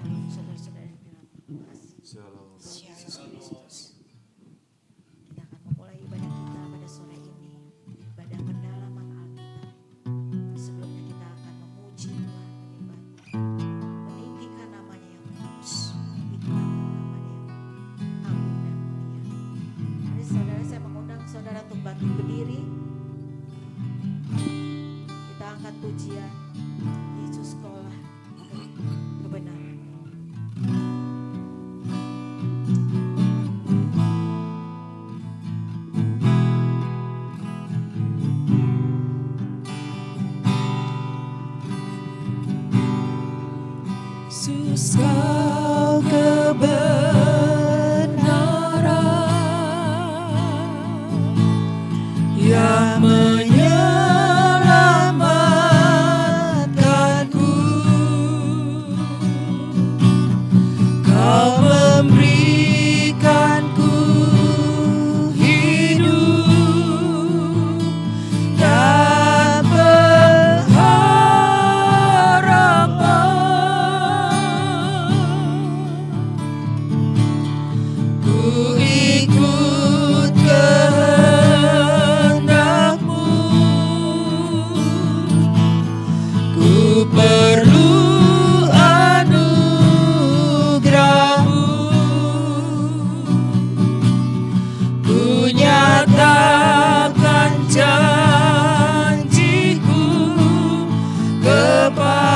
Shalom saudara-saudara yang dalam kasih. Shalom. Kita akan memulai ibadah kita pada sore ini, ibadah pendalaman Alkitab. Sebelumnya kita akan memuji Tuhan, menyembah, meninggikan namanya yang kudus, meninggikan namanya yang agung dan mulia. Mari saudara, saya mengundang saudara untuk bangkit berdiri. Kita angkat pujian Yesus sekolah kebenaran. Yesus kau kebenaran yang menyelamatkanku. Kau memberikanku hidup dan pengharapan. Ku ikut kehendak-Mu, ku perlu anugerah-Mu, ku nyatakan janjiku kepadamu.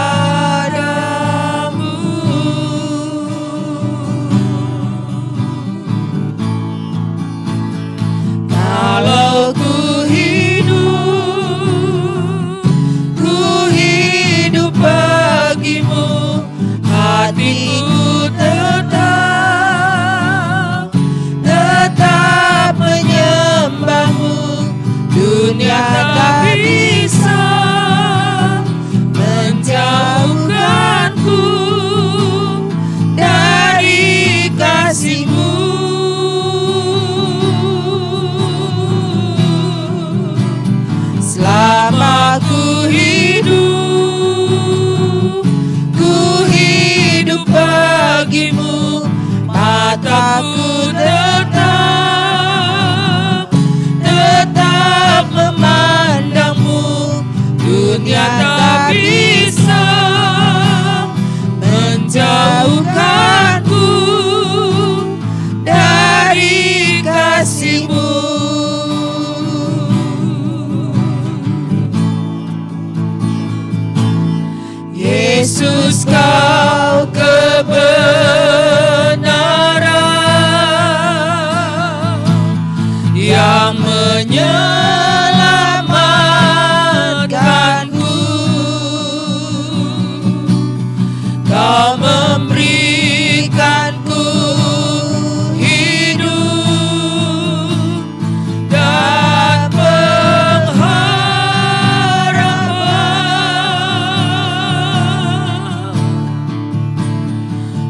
Kalau ku hidup bagimu, hatiku tetap menyembah-Mu. Dunia tak bisa menjauhkanku dari kasih-Mu. Selama ku hidup bagimu, mataku tetap memandang-Mu. Dunia tak bisa menjauhkanku dari kasih-Mu. Yesus kau kebenaran yang menyelamatkanku. Kau memberikanku hidup dan pengharapan.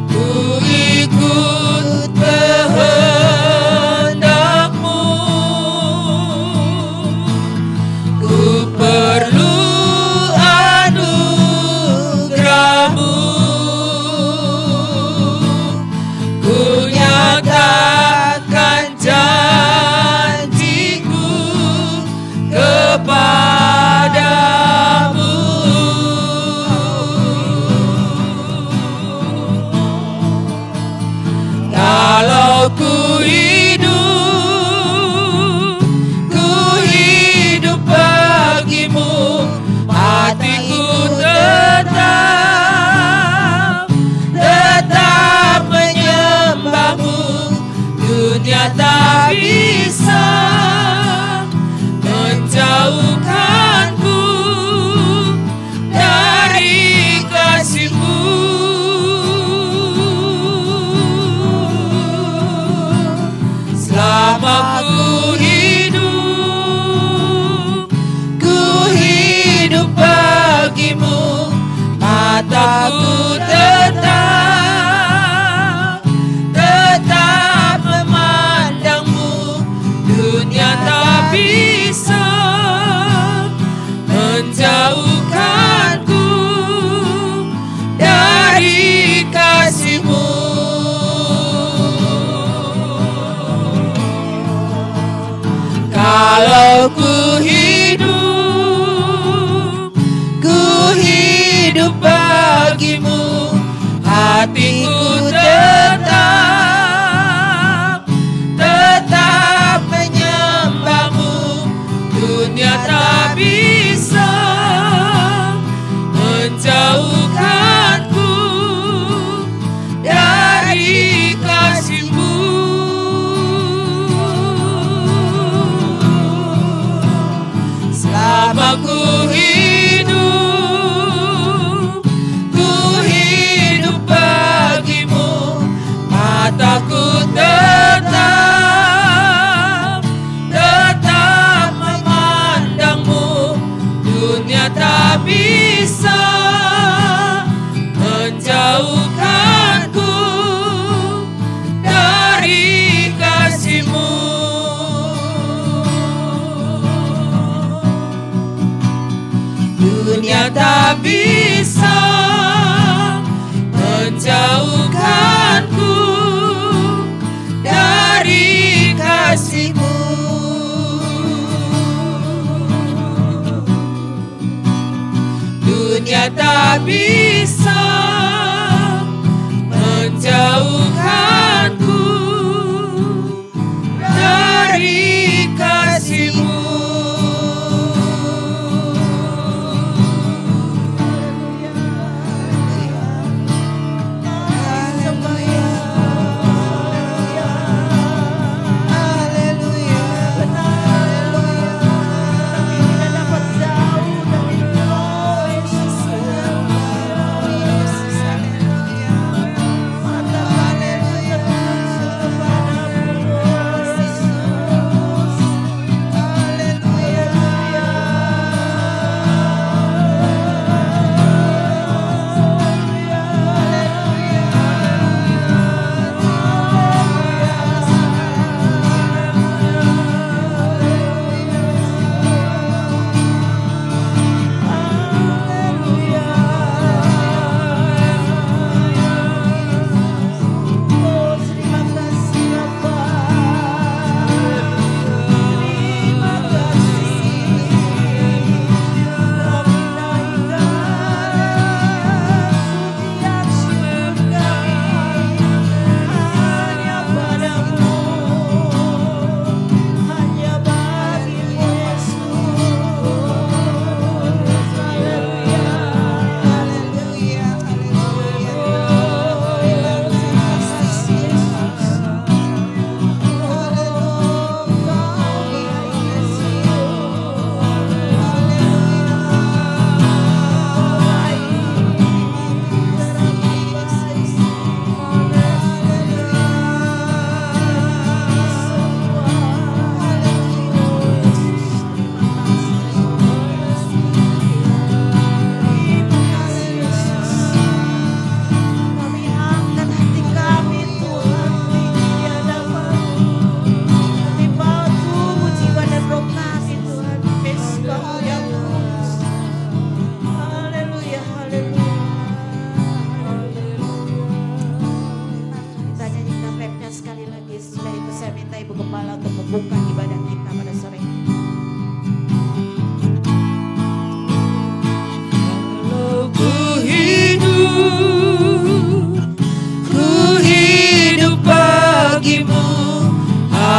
Ku ikut kehendak-Mu, ku perlu anugerah-Mu, ku nyatakan janjiku kepadamu. Kalau ku hidup bagimu, hatiku tetap menyembah-Mu. Dunia tak bisa menjauhkanku dari kasih-Mu. Selama ku hidup bagimu, mataku tetap memandang-Mu. Dunia tak bisa menjauhkanku dari kasih. dunia tak bisa menjauhkanku dari kasih-Mu. Dunia tak bisa menjauhkanku dari kasih-Mu.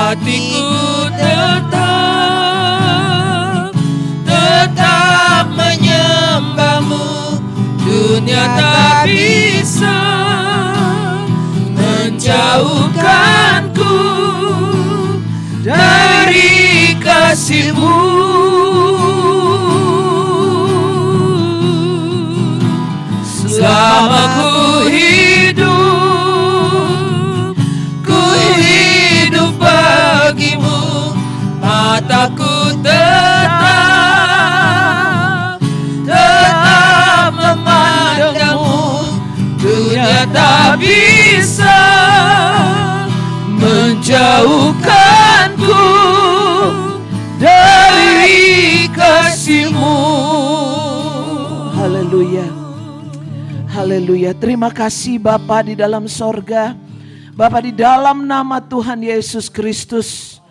Hatiku tetap menyembah-Mu. Dunia tak bisa menjauhkanku dari kasih-Mu. Selama ku hidup bagi-Mu, mataku tetap memandang-Mu. Dunia tak bisa menjauhkanku dari kasih-Mu. Haleluya. Haleluya. Terima kasih Bapa di dalam sorga. Bapa, di dalam nama Tuhan Yesus Kristus,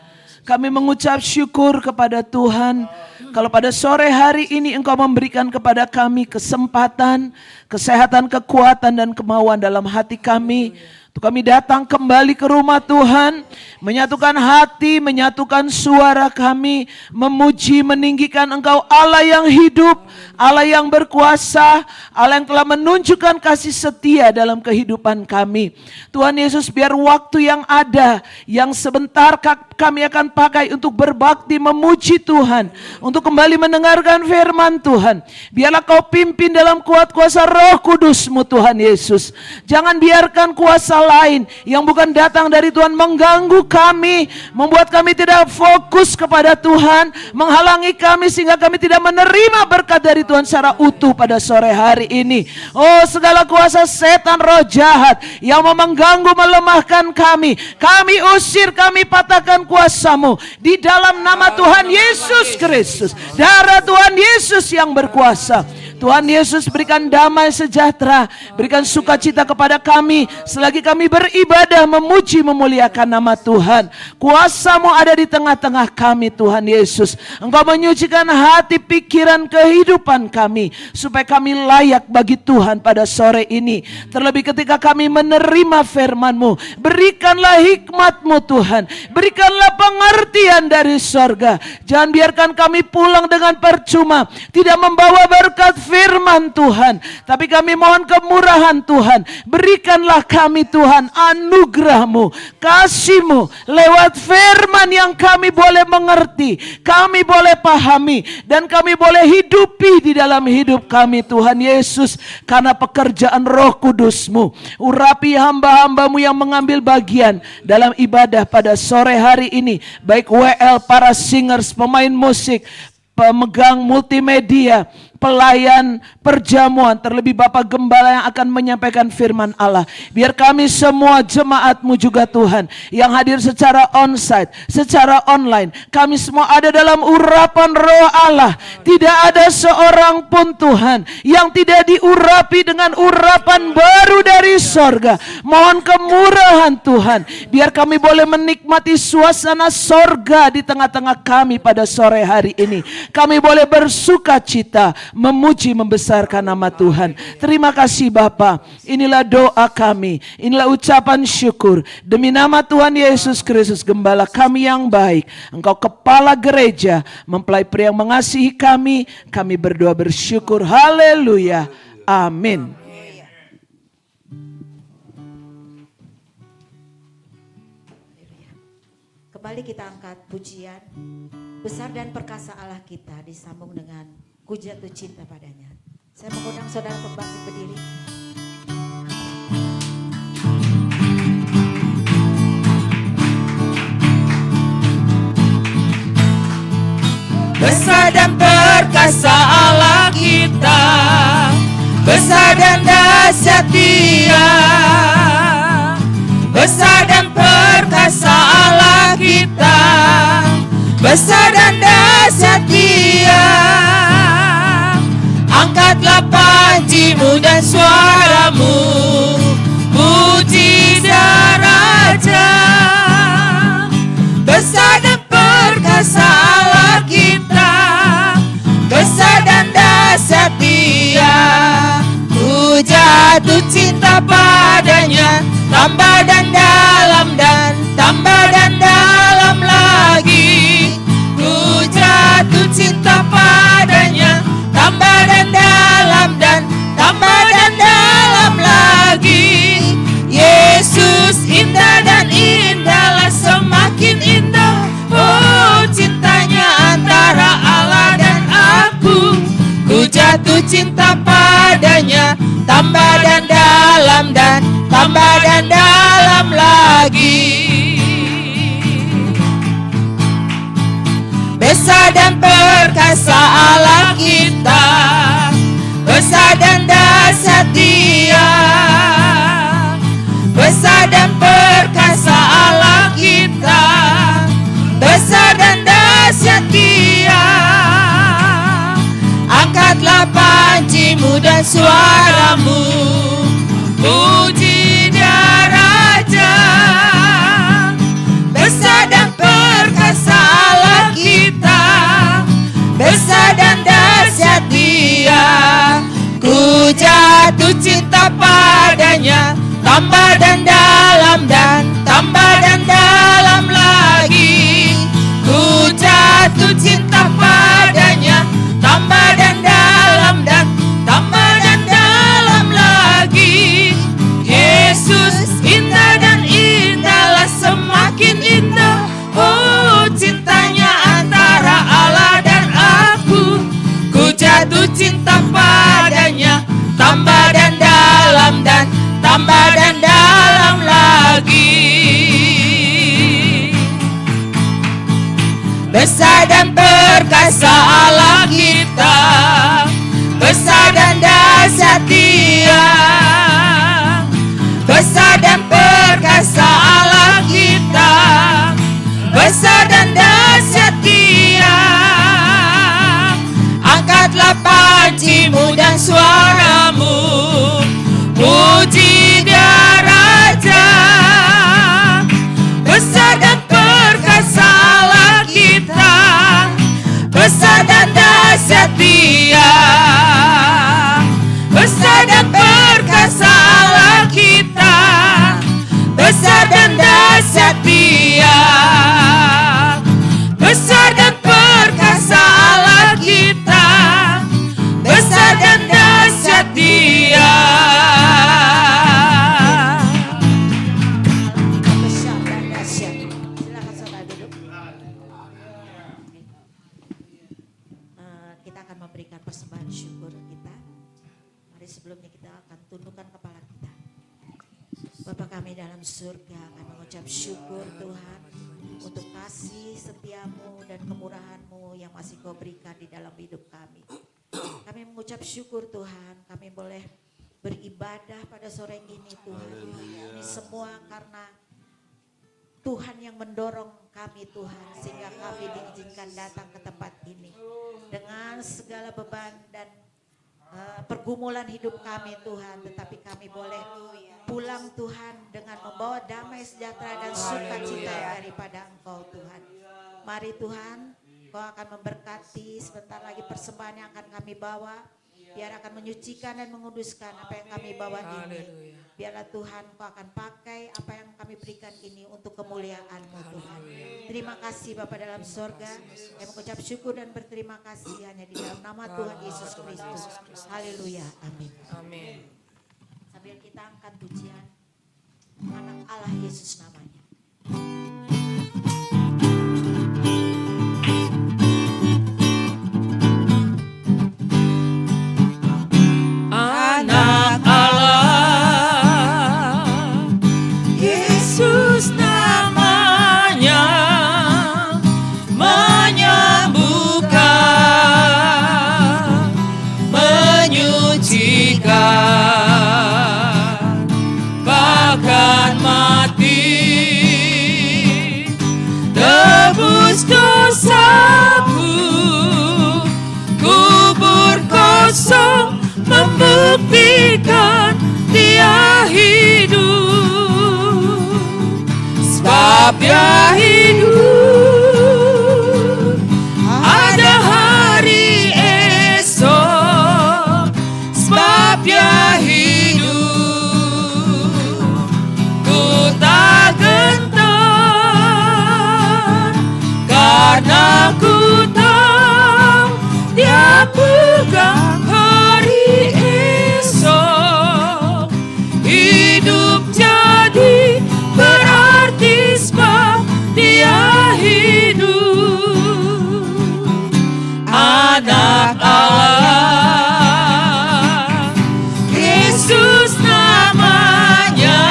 kami mengucap syukur kepada Tuhan. Kalau pada sore hari ini Engkau memberikan kepada kami kesempatan, kesehatan, kekuatan, dan kemauan dalam hati kami, untuk kami datang kembali ke rumah Tuhan, menyatukan hati, menyatukan suara kami, memuji, meninggikan Engkau Allah yang hidup, Allah yang berkuasa, Allah yang telah menunjukkan kasih setia dalam kehidupan kami. Tuhan Yesus, biar waktu yang ada, yang sebentar kami akan pakai untuk berbakti, memuji Tuhan, untuk kembali mendengarkan firman Tuhan. Biarlah Kau pimpin dalam kuat kuasa Roh Kudus-Mu Tuhan Yesus. Jangan biarkan kuasa lain yang bukan datang dari Tuhan mengganggu kami, membuat kami tidak fokus kepada Tuhan, menghalangi kami sehingga kami tidak menerima berkat dari Tuhan secara utuh pada sore hari ini. Oh, segala kuasa setan, roh jahat yang mau mengganggu, melemahkan kami usir, kami patahkan, kuasa-Mu di dalam nama Tuhan Yesus Kristus. Darah Tuhan Yesus yang berkuasa. Tuhan Yesus, berikan damai sejahtera, berikan sukacita kepada kami selagi kami beribadah, memuji, memuliakan nama Tuhan. Kuasa-Mu ada di tengah-tengah kami Tuhan Yesus. Engkau menyucikan hati, pikiran, kehidupan kami, supaya kami layak bagi Tuhan pada sore ini. Terlebih ketika kami menerima firman-Mu, berikanlah hikmat-Mu Tuhan, berikanlah pengertian dari sorga. Jangan biarkan kami pulang dengan percuma, tidak membawa berkat firman Tuhan, tapi kami mohon kemurahan Tuhan, berikanlah kami Tuhan anugerah-Mu, kasih-Mu lewat firman yang kami boleh mengerti, kami boleh pahami, dan kami boleh hidupi di dalam hidup kami Tuhan Yesus. Karena pekerjaan Roh Kudus-Mu, urapi hamba-hamba-Mu yang mengambil bagian dalam ibadah pada sore hari ini, baik WL, para singers, pemain musik, pemegang multimedia, pelayan perjamuan, terlebih Bapak Gembala yang akan menyampaikan firman Allah. Biar kami semua jemaat-Mu juga Tuhan, yang hadir secara onsite, secara online, kami semua ada dalam urapan Roh Allah. Tidak ada seorang pun Tuhan yang tidak diurapi dengan urapan baru dari sorga. Mohon kemurahan Tuhan, biar kami boleh menikmati suasana sorga di tengah-tengah kami pada sore hari ini. Kami boleh bersuka cita, memuji, membesarkan nama Tuhan. Terima kasih Bapa. Inilah doa kami, inilah ucapan syukur demi nama Tuhan Yesus Kristus, Gembala kami yang baik. Engkau kepala gereja, mempelai pria yang mengasihi kami. Kami berdoa bersyukur. Haleluya. Amin. Kembali kita angkat pujian. Besar dan perkasa Allah kita disambung dengan ku jatuh cinta padanya. Saya mengundang saudara untuk bangkit berdiri. Besar dan perkasa Allah kita, besar dan dahsyat Dia. Besar dan perkasa Allah kita, besar dan dahsyat Dia. Angkatlah panji-Mu dan suara-Mu, puji Dia Raja. Besar dan perkasa Allah kita, besar dan dahsyat Dia. Ku jatuh cinta padanya, tambah dan dalam dan tambah dan dalam lagi. Ku jatuh cinta padanya, tambah dan dalam dan tambah dan dalam lagi. Yesus indah dan indahlah, semakin indah oh cintanya antara Allah dan aku. Ku jatuh cinta padanya, tambah dan dalam dan tambah dan dalam lagi. Besar dan perkasa Allah kita, besar dan dahsyat Dia. Besar dan perkasa Allah kita, besar dan dahsyat Dia. Angkatlah panji-Mu dan suara-Mu, puji Dia Raja. Besar dan perkasa Allah kita, besar dan dahsyat Dia. Ku jatuh cinta padanya, tambah dan dalam dan tambah dan dalam lagi. Ku jatuh cinta padanya, tambah dan dalam dan tambah dan dalam lagi. Yesus indah dan indahlah, semakin indah oh cintanya antara Allah dan aku. Ku jatuh cinta padanya, tambah dan dalam dan tambah dan dalam lagi. Besar dan perkasa Allah kita, besar dan dahsyat Dia. Besar dan perkasa Allah kita, besar Mari sebelumnya kita akan tundukkan kepala kita. Bapa kami dalam surga, kami mengucap syukur Tuhan untuk kasih setiamu dan kemurahanmu yang masih kau berikan di dalam hidup kami. Kami mengucap syukur Tuhan, kami boleh beribadah pada sore ini Tuhan. Ini semua karena Tuhan yang mendorong kami Tuhan, sehingga kami diizinkan datang ke tempat ini. Dengan segala beban dan pergumulan hidup kami Tuhan, tetapi kami boleh pulang Tuhan dengan membawa damai sejahtera dan sukacita daripada Engkau Tuhan. Mari Tuhan, Kau akan memberkati sebentar lagi persembahan yang akan kami bawa. Biar akan menyucikan dan menguduskan apa yang kami bawa ini. Biarlah Tuhan Kau akan pakai apa yang kami berikan ini untuk kemuliaan-Mu Tuhan. Terima kasih Bapa dalam sorga. Kami mengucap syukur dan berterima kasih hanya di dalam nama Tuhan Yesus Kristus. Haleluya. Amin. Amin. Sambil kita angkat pujian anak Allah Yesus namanya. Anak Allah, Yesus namanya, menyembuhkan, menyucikan, bahkan mati, tebus dosaku, kubur kosong membuktikan Dia hidup, sebab Dia hidup. Ada hari esok, sebab Dia hidup. Ku tak gentar, karena ku tahu Dia pegang hari esok. Hidup jadi berarti sebab Dia hidup. Anak Allah, Yesus namanya,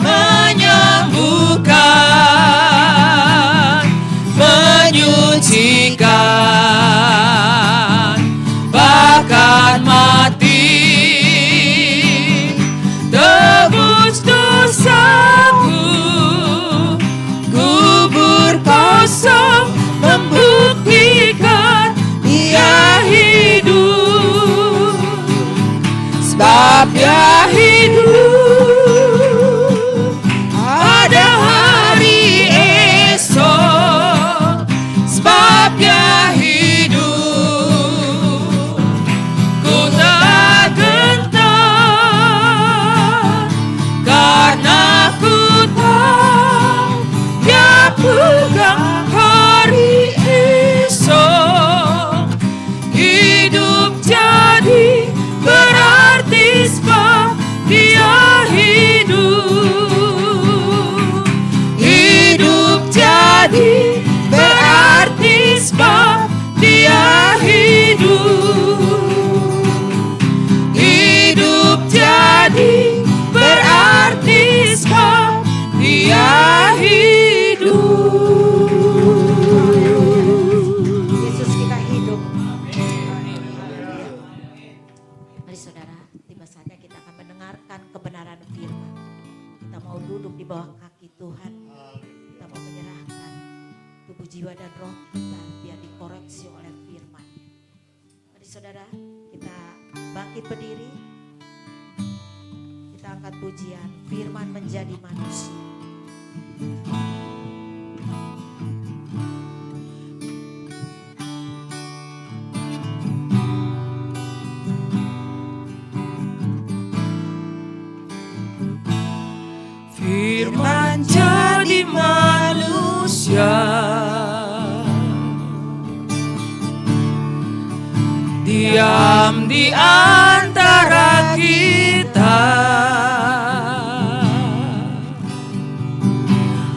menyembuhkan, menyucikan, bahkan mati, tebus dosaku, kubur kosong membuktikan Dia hidup, sebab Dia hidup. Ada hari esok, sebab Dia hidup. Ku tak gentar, karena ku tahu Dia pegang hari esok. Hidup jadi berarti sebab Dia hidup. Hidup jadi berarti sebab Dia hidup. Hidup jadi berarti sebab Dia hidup. Yesus kita hidup. Haleluya. Mari saudara, tiba saatnya kita akan mendengarkan kebenaran firman. Kita mau duduk di bawah kaki Tuhan. Kita mau menyerahkan tubuh, jiwa dan roh kita biar dikoreksi oleh firman. Mari saudara, kita bangkit berdiri. Kita angkat pujian firman menjadi manusia. Firman jadi manusia, diam di antara kita.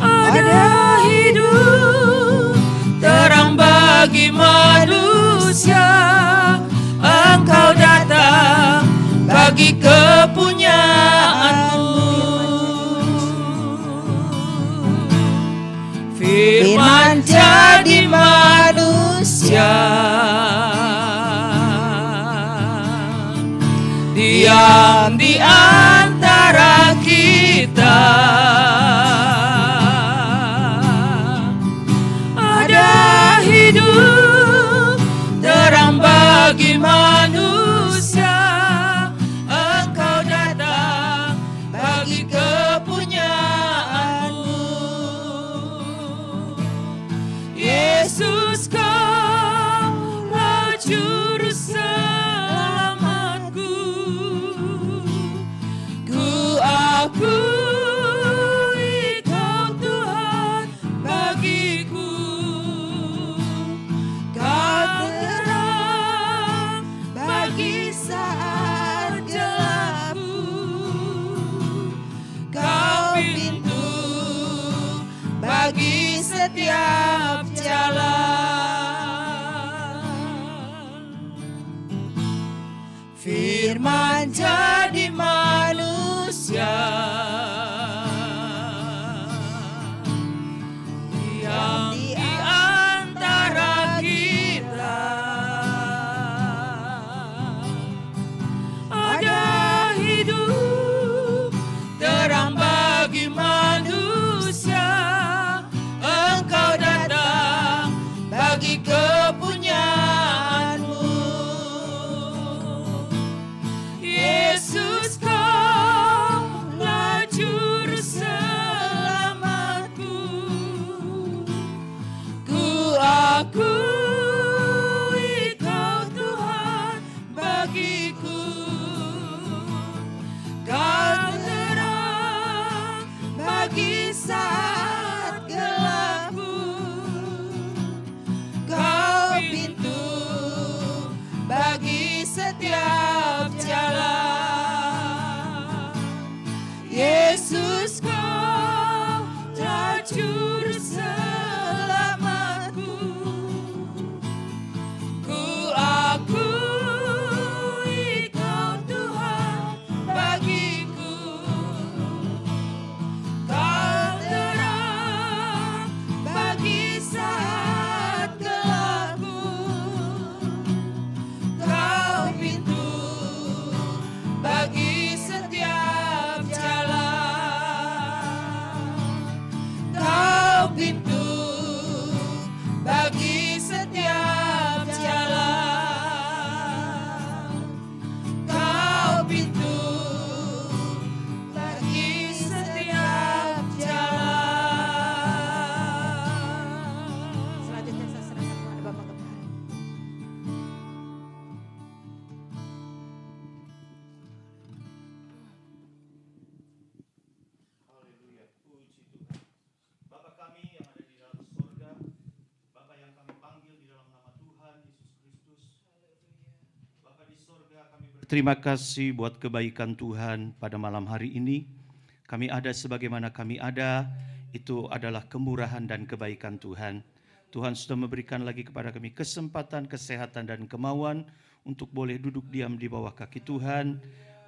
Ada hidup terang bagi manusia. Engkau datang bagi kepunyaanmu. Firman jadi manusia, diam di antara kita. Ada hidup terang bagi manusia, Engkau datang bagi kepunyaanmu. Yesus, Kaulah juru selamatku. Ku akui Kau Tuhan bagiku. Kau terang bagi saat gelapku. Kau pintu bagi setiap jalan. Firman jadi manusia, diam di antara kita. Ada hidup terang bagi manusia, Engkau datang bagi kepunyaanmu. Yesus, Kaulah juru selamatku. Ku akui Kau Tuhan bagiku. Kau terang bagi saat gelapku. Kau pintu bagi setiap jalan. Yesus, Kaulah juru selamatku. Ku akui Kau Tuhan bagiku. Kau terang bagi saat gelapku. Kau pintu bagi setiap jalan. Kau pintu bagi setiap jalan. Kau pintu bagi setiap jalan. Selanjutnya saya serahkan kepada Bapak Gembala. Haleluya, puji Tuhan. Bapa kami yang ada di dalam surga, Bapa yang kami panggil di dalam nama Tuhan Yesus Kristus. Bapa di surga, kami berterima kasih buat kebaikan Tuhan pada malam hari ini. Kami ada sebagaimana kami ada, itu adalah kemurahan dan kebaikan Tuhan. Tuhan sudah memberikan lagi kepada kami kesempatan, kesehatan dan kemauan untuk boleh duduk diam di bawah kaki Tuhan.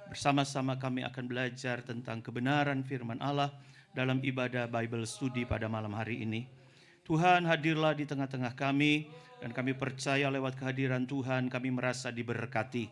Bersama-sama kami akan belajar tentang kebenaran firman Allah dalam ibadah Bible Study pada malam hari ini. Tuhan, hadirlah di tengah-tengah kami, dan kami percaya lewat kehadiran Tuhan kami merasa diberkati.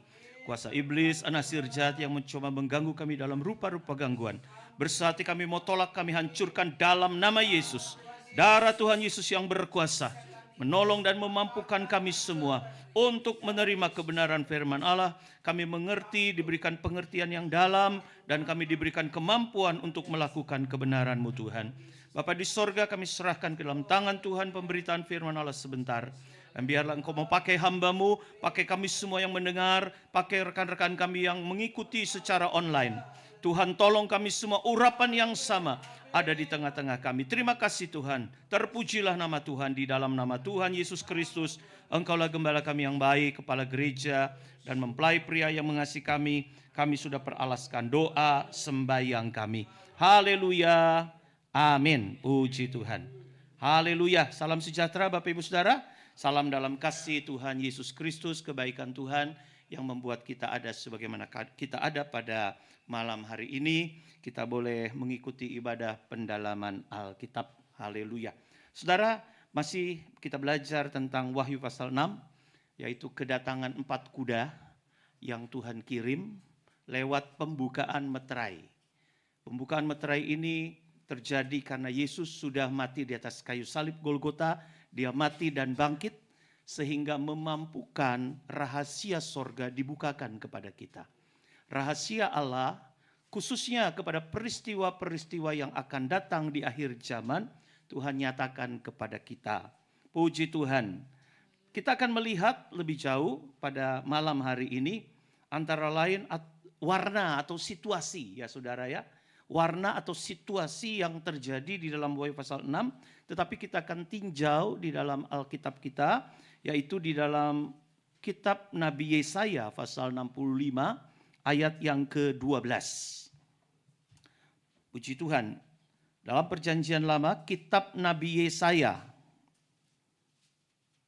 Kuasa iblis, anasir jahat yang mencoba mengganggu kami dalam rupa-rupa gangguan, bersati kami mau tolak, kami hancurkan dalam nama Yesus. Darah Tuhan Yesus yang berkuasa menolong dan memampukan kami semua untuk menerima kebenaran firman Allah. Kami mengerti, diberikan pengertian yang dalam, dan kami diberikan kemampuan untuk melakukan kebenaran-Mu Tuhan. Bapa di sorga, kami serahkan ke dalam tangan Tuhan pemberitaan firman Allah sebentar. Dan biarlah Engkau mau pakai hamba-Mu, pakai kami semua yang mendengar, pakai rekan-rekan kami yang mengikuti secara online. Tuhan, tolong kami semua, urapan yang sama ada di tengah-tengah kami. Terima kasih Tuhan. Terpujilah nama Tuhan, di dalam nama Tuhan Yesus Kristus. Engkaulah gembala kami yang baik, kepala gereja, dan mempelai pria yang mengasihi kami. Kami sudah peralaskan doa sembahyang kami. Haleluya. Amin. Puji Tuhan. Haleluya. Salam sejahtera Bapak Ibu Saudara. Salam dalam kasih Tuhan Yesus Kristus, kebaikan Tuhan yang membuat kita ada sebagaimana kita ada pada malam hari ini. Kita boleh mengikuti ibadah pendalaman Alkitab. Haleluya. Saudara, masih kita belajar tentang Wahyu pasal 6, yaitu kedatangan 4 kuda yang Tuhan kirim lewat pembukaan meterai. Pembukaan meterai ini terjadi karena Yesus sudah mati di atas kayu salib Golgota. Dia mati dan bangkit sehingga memampukan rahasia sorga dibukakan kepada kita. Rahasia Allah khususnya kepada peristiwa-peristiwa yang akan datang di akhir zaman, Tuhan nyatakan kepada kita. Puji Tuhan. Kita akan melihat lebih jauh pada malam hari ini antara lain warna atau situasi ya saudara ya. Warna atau situasi yang terjadi di dalam Wahyu pasal 6. Tetapi kita akan tinjau di dalam Alkitab kita, yaitu di dalam kitab Nabi Yesaya pasal 65 ayat yang ke-12. Puji Tuhan. Dalam perjanjian lama kitab Nabi Yesaya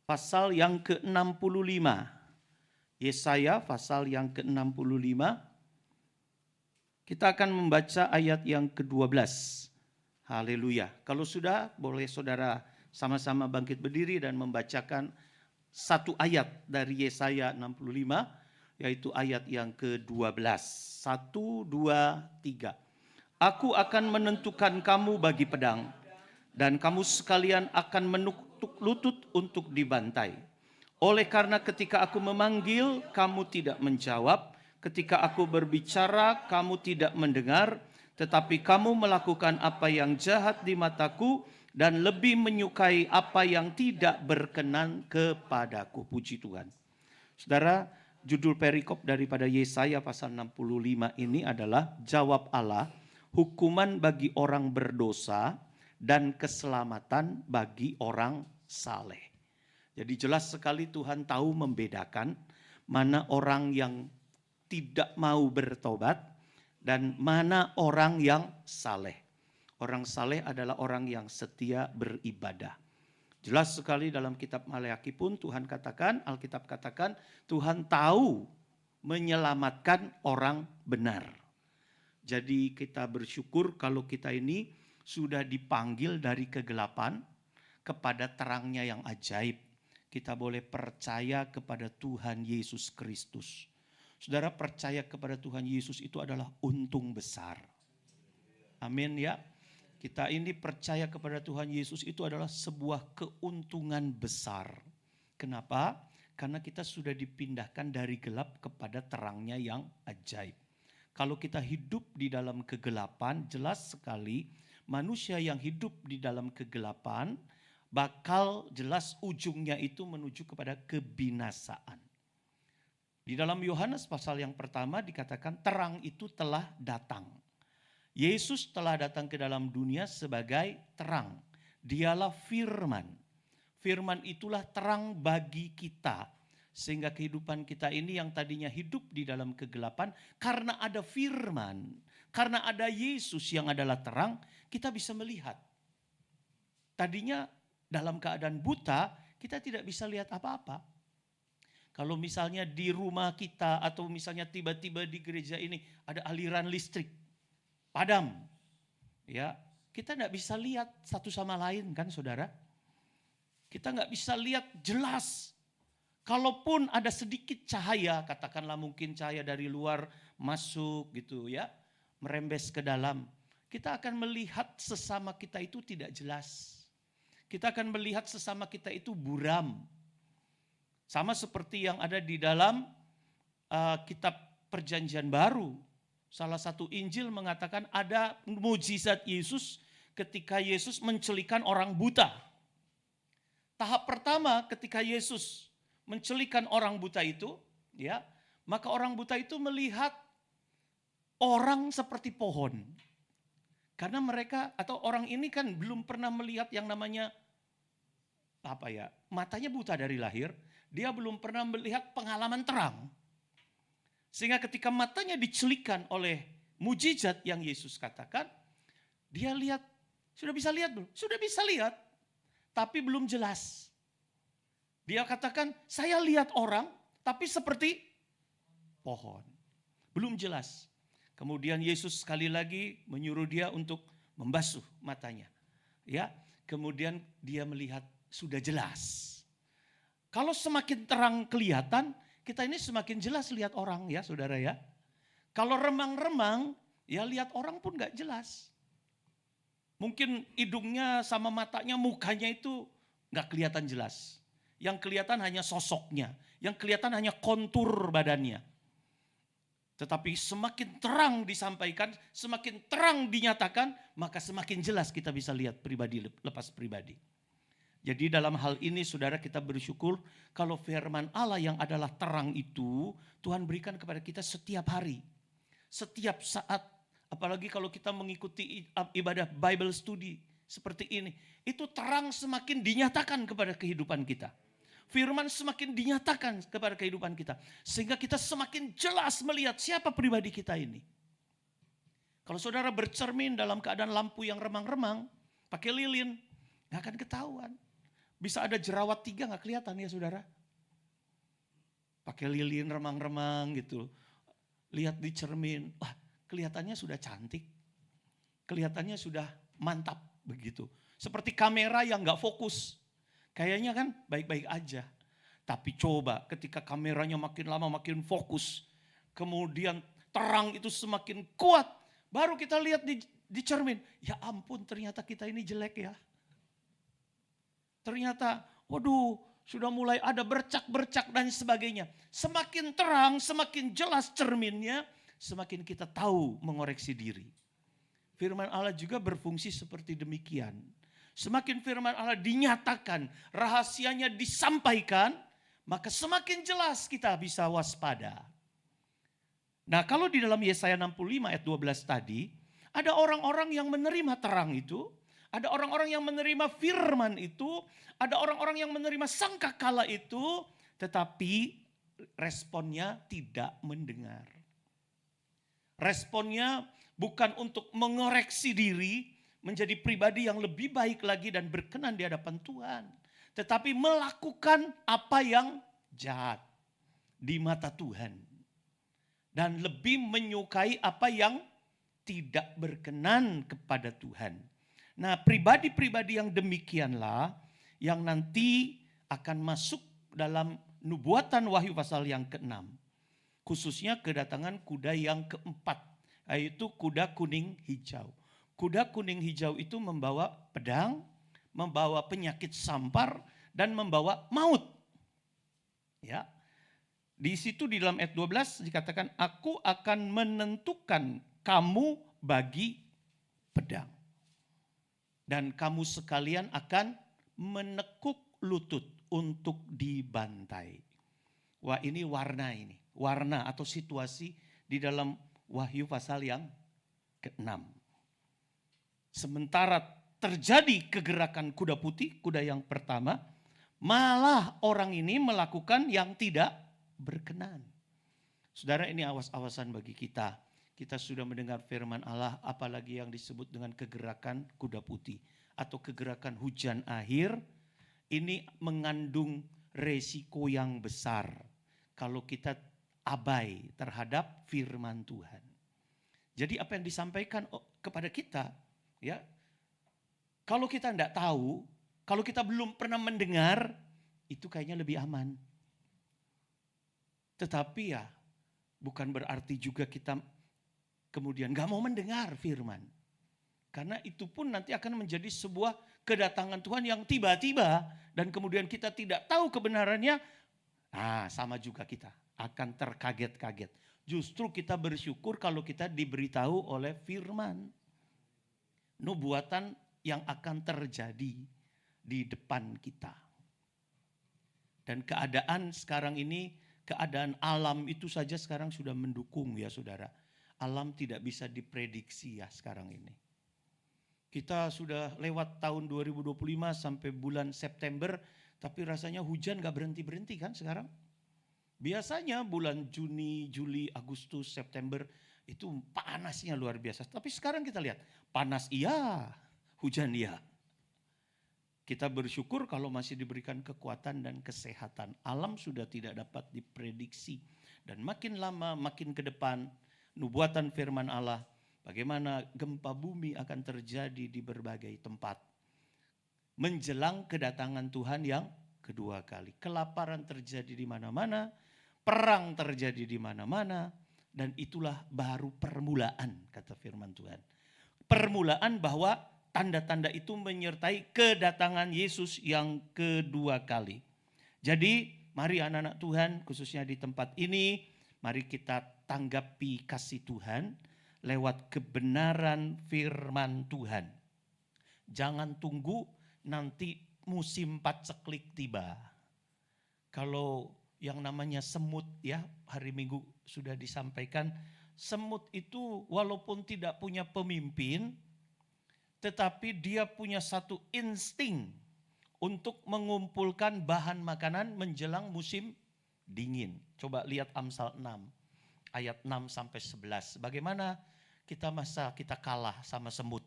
pasal yang ke-65. Yesaya pasal yang ke-65. Kita akan membaca ayat yang ke-12. Haleluya. Kalau sudah, boleh saudara sama-sama bangkit berdiri dan membacakan satu ayat dari Yesaya 65, yaitu ayat yang ke-12. 1, 2, 3. Aku akan menentukan kamu bagi pedang, dan kamu sekalian akan menukuk lutut untuk dibantai. Oleh karena ketika aku memanggil, kamu tidak menjawab. Ketika aku berbicara, kamu tidak mendengar. Tetapi kamu melakukan apa yang jahat di mataku dan lebih menyukai apa yang tidak berkenan kepadaku. Puji Tuhan. Saudara, judul perikop daripada Yesaya pasal 65 ini adalah jawab Allah, hukuman bagi orang berdosa dan keselamatan bagi orang saleh. Jadi jelas sekali Tuhan tahu membedakan mana orang yang tidak mau bertobat dan mana orang yang saleh. Orang saleh adalah orang yang setia beribadah. Jelas sekali dalam kitab Maleaki pun Tuhan katakan, Alkitab katakan, Tuhan tahu menyelamatkan orang benar. Jadi kita bersyukur kalau kita ini sudah dipanggil dari kegelapan kepada terangnya yang ajaib. Kita boleh percaya kepada Tuhan Yesus Kristus. Saudara, percaya kepada Tuhan Yesus itu adalah untung besar. Amin ya. Kita ini percaya kepada Tuhan Yesus itu adalah sebuah keuntungan besar. Kenapa? Karena kita sudah dipindahkan dari gelap kepada terangnya yang ajaib. Kalau kita hidup di dalam kegelapan, jelas sekali manusia yang hidup di dalam kegelapan bakal jelas ujungnya itu menuju kepada kebinasaan. Di dalam Yohanes pasal yang pertama dikatakan terang itu telah datang. Yesus telah datang ke dalam dunia sebagai terang. Dialah firman. Firman itulah terang bagi kita. Sehingga kehidupan kita ini yang tadinya hidup di dalam kegelapan, karena ada firman, karena ada Yesus yang adalah terang, kita bisa melihat. Tadinya dalam keadaan buta, kita tidak bisa lihat apa-apa. Kalau misalnya di rumah kita atau misalnya tiba-tiba di gereja ini ada aliran listrik, padam, ya kita tidak bisa lihat satu sama lain kan saudara. Kita nggak bisa lihat jelas. Kalaupun ada sedikit cahaya, katakanlah mungkin cahaya dari luar masuk gitu ya, merembes ke dalam. Kita akan melihat sesama kita itu tidak jelas. Kita akan melihat sesama kita itu buram. Sama seperti yang ada di dalam kitab Perjanjian Baru. Salah satu Injil mengatakan ada mujizat Yesus ketika Yesus mencelikan orang buta. Tahap pertama ketika Yesus mencelikan orang buta itu, ya, maka orang buta itu melihat orang seperti pohon. Karena mereka atau orang ini kan belum pernah melihat yang namanya matanya buta dari lahir. Dia belum pernah melihat pengalaman terang. Sehingga ketika matanya dicelikan oleh mujizat yang Yesus katakan, dia lihat, sudah bisa lihat belum? Sudah bisa lihat, tapi belum jelas. Dia katakan, saya lihat orang, tapi seperti pohon. Belum jelas. Kemudian Yesus sekali lagi menyuruh dia untuk membasuh matanya. Ya, kemudian dia melihat sudah jelas. Kalau semakin terang kelihatan, kita ini semakin jelas lihat orang ya saudara ya. Kalau remang-remang, ya lihat orang pun gak jelas. Mungkin hidungnya sama matanya, mukanya itu gak kelihatan jelas. Yang kelihatan hanya sosoknya, yang kelihatan hanya kontur badannya. Tetapi semakin terang disampaikan, semakin terang dinyatakan, maka semakin jelas kita bisa lihat pribadi lepas pribadi. Jadi dalam hal ini saudara kita bersyukur kalau firman Allah yang adalah terang itu Tuhan berikan kepada kita setiap hari. Setiap saat, apalagi kalau kita mengikuti ibadah Bible study seperti ini. Itu terang semakin dinyatakan kepada kehidupan kita. Firman semakin dinyatakan kepada kehidupan kita. Sehingga kita semakin jelas melihat siapa pribadi kita ini. Kalau saudara bercermin dalam keadaan lampu yang remang-remang, pakai lilin, gak akan ketahuan. Bisa ada jerawat 3 gak kelihatan ya saudara. Pakai lilin remang-remang gitu. Lihat di cermin, wah kelihatannya sudah cantik. Kelihatannya sudah mantap begitu. Seperti kamera yang gak fokus. Kayaknya kan baik-baik aja. Tapi coba ketika kameranya makin lama makin fokus. Kemudian terang itu semakin kuat. Baru kita lihat di cermin. Ya ampun ternyata kita ini jelek ya. Ternyata waduh sudah mulai ada bercak-bercak dan sebagainya. Semakin terang, semakin jelas cerminnya, semakin kita tahu mengoreksi diri. Firman Allah juga berfungsi seperti demikian. Semakin firman Allah dinyatakan, rahasianya disampaikan, maka semakin jelas kita bisa waspada. Nah kalau di dalam Yesaya 65 ayat 12 tadi, ada orang-orang yang menerima terang itu, ada orang-orang yang menerima firman itu, ada orang-orang yang menerima sangkakala itu, tetapi responnya tidak mendengar. Responnya bukan untuk mengoreksi diri, menjadi pribadi yang lebih baik lagi dan berkenan di hadapan Tuhan. Tetapi melakukan apa yang jahat di mata Tuhan. Dan lebih menyukai apa yang tidak berkenan kepada Tuhan. Nah pribadi-pribadi yang demikianlah yang nanti akan masuk dalam nubuatan Wahyu pasal yang ke-6. Khususnya kedatangan kuda yang keempat, yaitu kuda kuning hijau. Kuda kuning hijau itu membawa pedang, membawa penyakit sampar, dan membawa maut. Ya, di situ di dalam ayat 12 dikatakan, aku akan menentukan kamu bagi pedang. Dan kamu sekalian akan menekuk lutut untuk dibantai. Wah ini warna atau situasi di dalam Wahyu pasal yang ke-6. Sementara terjadi kegerakan kuda putih, kuda yang pertama, malah orang ini melakukan yang tidak berkenan. Saudara ini awas-awasan bagi kita. Kita sudah mendengar firman Allah, apalagi yang disebut dengan kegerakan kuda putih atau kegerakan hujan akhir. Ini mengandung resiko yang besar kalau kita abai terhadap firman Tuhan. Jadi apa yang disampaikan kepada kita, ya, kalau kita tidak tahu, kalau kita belum pernah mendengar, itu kayaknya lebih aman. Tetapi ya, bukan berarti juga kita kemudian gak mau mendengar firman. Karena itu pun nanti akan menjadi sebuah kedatangan Tuhan yang tiba-tiba. Dan kemudian kita tidak tahu kebenarannya. Nah sama juga kita akan terkaget-kaget. Justru kita bersyukur kalau kita diberitahu oleh firman. Nubuatan yang akan terjadi di depan kita. Dan keadaan sekarang ini, keadaan alam itu saja sekarang sudah mendukung ya saudara. Alam tidak bisa diprediksi ya sekarang ini. Kita sudah lewat tahun 2025 sampai bulan September, tapi rasanya hujan gak berhenti-berhenti kan sekarang. Biasanya bulan Juni, Juli, Agustus, September itu panasnya luar biasa. Tapi sekarang kita lihat, panas iya, hujan iya. Kita bersyukur kalau masih diberikan kekuatan dan kesehatan. Alam sudah tidak dapat diprediksi. Dan makin lama makin ke depan nubuatan firman Allah bagaimana gempa bumi akan terjadi di berbagai tempat. Menjelang kedatangan Tuhan yang kedua kali. Kelaparan terjadi di mana-mana, perang terjadi di mana-mana, dan itulah baru permulaan kata firman Tuhan. Permulaan bahwa tanda-tanda itu menyertai kedatangan Yesus yang kedua kali. Jadi mari anak-anak Tuhan khususnya di tempat ini, mari kita tanggapi kasih Tuhan lewat kebenaran firman Tuhan. Jangan tunggu nanti musim paceklik tiba. Kalau yang namanya semut ya, hari Minggu sudah disampaikan, semut itu walaupun tidak punya pemimpin, tetapi dia punya satu insting untuk mengumpulkan bahan makanan menjelang musim dingin. Coba lihat Amsal 6 ayat 6 sampai 11. Bagaimana masa kita kalah sama semut?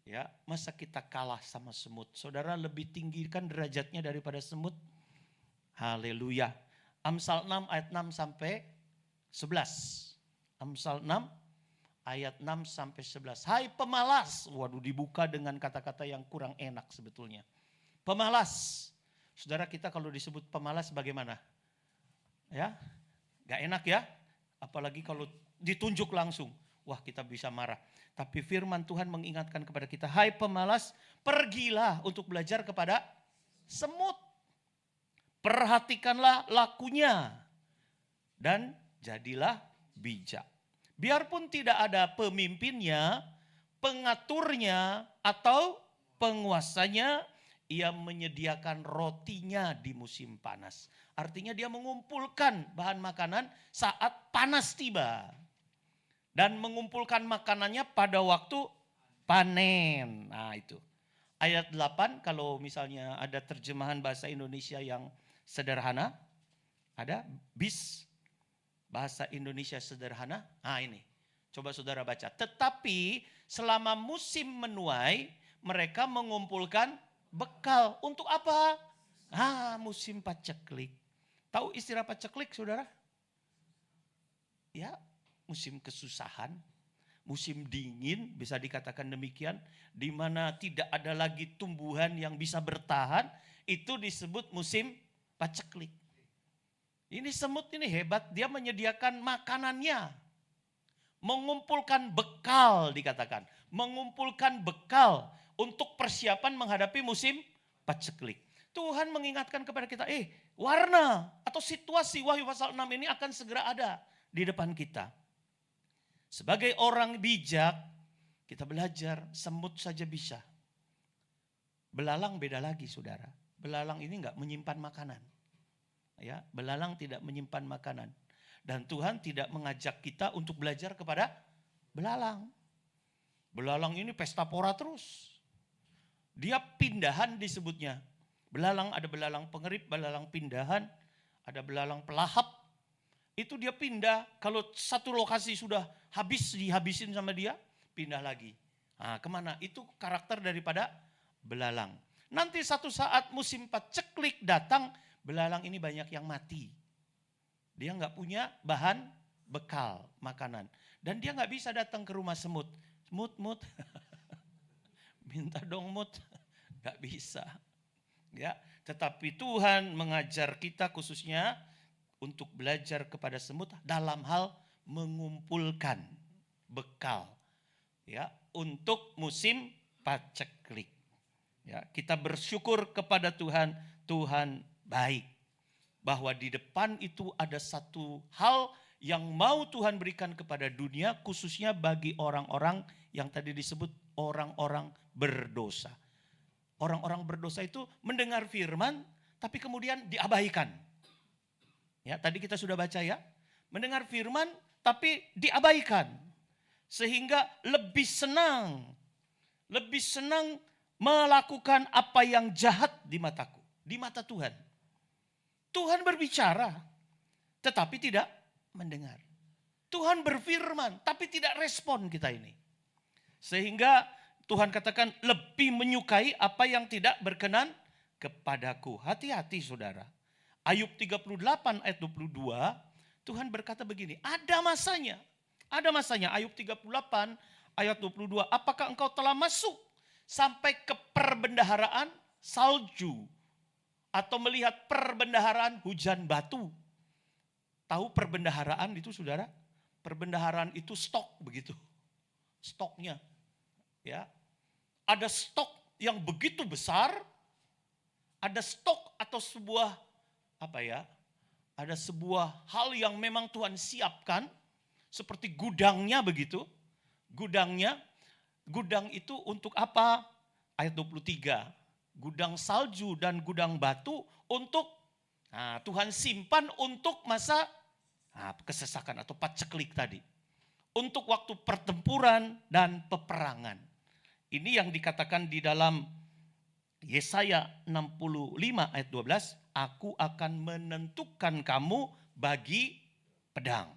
Ya, masa kita kalah sama semut? Saudara lebih tinggi kan derajatnya daripada semut? Haleluya. Amsal 6 ayat 6 sampai 11. Amsal 6 ayat 6 sampai 11. Hai pemalas. Waduh, dibuka dengan kata-kata yang kurang enak sebetulnya. Pemalas. Saudara, kita kalau disebut pemalas bagaimana? Ya, gak enak ya. Apalagi kalau ditunjuk langsung. Wah, kita bisa marah. Tapi firman Tuhan mengingatkan kepada kita, hai pemalas, pergilah untuk belajar kepada semut. Perhatikanlah lakunya dan jadilah bijak. Biarpun tidak ada pemimpinnya, pengaturnya atau penguasanya, ia menyediakan rotinya di musim panas. Artinya dia mengumpulkan bahan makanan saat panas tiba. Dan mengumpulkan makanannya pada waktu panen. Nah itu. Ayat 8 kalau misalnya ada terjemahan bahasa Indonesia yang sederhana. Ada bis bahasa Indonesia sederhana. Nah ini. Coba saudara baca. Tetapi selama musim menuai mereka mengumpulkan bekal. Untuk apa? Musim paceklik. Tahu istilah paceklik saudara? Ya, musim kesusahan, musim dingin bisa dikatakan demikian. Di mana tidak ada lagi tumbuhan yang bisa bertahan. Itu disebut musim paceklik. Ini semut ini hebat, dia menyediakan makanannya. Mengumpulkan bekal dikatakan. Mengumpulkan bekal untuk persiapan menghadapi musim paceklik. Tuhan mengingatkan kepada kita, warna atau situasi Wahyu pasal 6 ini akan segera ada di depan kita. Sebagai orang bijak, kita belajar semut saja bisa. Belalang beda lagi saudara. Belalang ini enggak menyimpan makanan. Ya, belalang tidak menyimpan makanan. Dan Tuhan tidak mengajak kita untuk belajar kepada belalang. Belalang ini pesta pora terus. Dia pindahan disebutnya. Belalang ada belalang pengerip, belalang pindahan, ada belalang pelahap. Itu dia pindah, kalau satu lokasi sudah dihabisin sama dia, pindah lagi. Nah, kemana? Itu karakter daripada belalang. Nanti satu saat musim paceklik datang, belalang ini banyak yang mati. Dia nggak punya bahan bekal makanan. Dan dia nggak bisa datang ke rumah semut. Mut. Minta dong mut. Nggak bisa. Ya, tetapi Tuhan mengajar kita khususnya untuk belajar kepada semut dalam hal mengumpulkan bekal ya untuk musim paceklik. Ya, kita bersyukur kepada Tuhan, Tuhan baik. Bahwa di depan itu ada satu hal yang mau Tuhan berikan kepada dunia khususnya bagi orang-orang yang tadi disebut orang-orang berdosa. Orang-orang berdosa itu mendengar firman tapi kemudian diabaikan. Ya, tadi kita sudah baca ya. Mendengar firman tapi diabaikan. Sehingga lebih senang melakukan apa yang jahat di mataku, di mata Tuhan. Tuhan berbicara tetapi tidak mendengar. Tuhan berfirman tapi tidak respon kita ini. Sehingga Tuhan katakan lebih menyukai apa yang tidak berkenan kepadaku. Hati-hati saudara. Ayub 38 ayat 22. Tuhan berkata begini, ada masanya. Ada masanya. Ayub 38 ayat 22. Apakah engkau telah masuk sampai ke perbendaharaan salju atau melihat perbendaharaan hujan batu? Tahu perbendaharaan itu saudara? Perbendaharaan itu stok begitu. Stoknya. Ya. Ada stok yang begitu besar. Ada stok atau sebuah ada sebuah hal yang memang Tuhan siapkan seperti gudangnya begitu. Gudang itu untuk apa? Ayat 23. Gudang salju dan gudang batu untuk Tuhan simpan untuk masa kesesakan atau paceklik tadi. Untuk waktu pertempuran dan peperangan. Ini yang dikatakan di dalam Yesaya 65 ayat 12, aku akan menentukan kamu bagi pedang.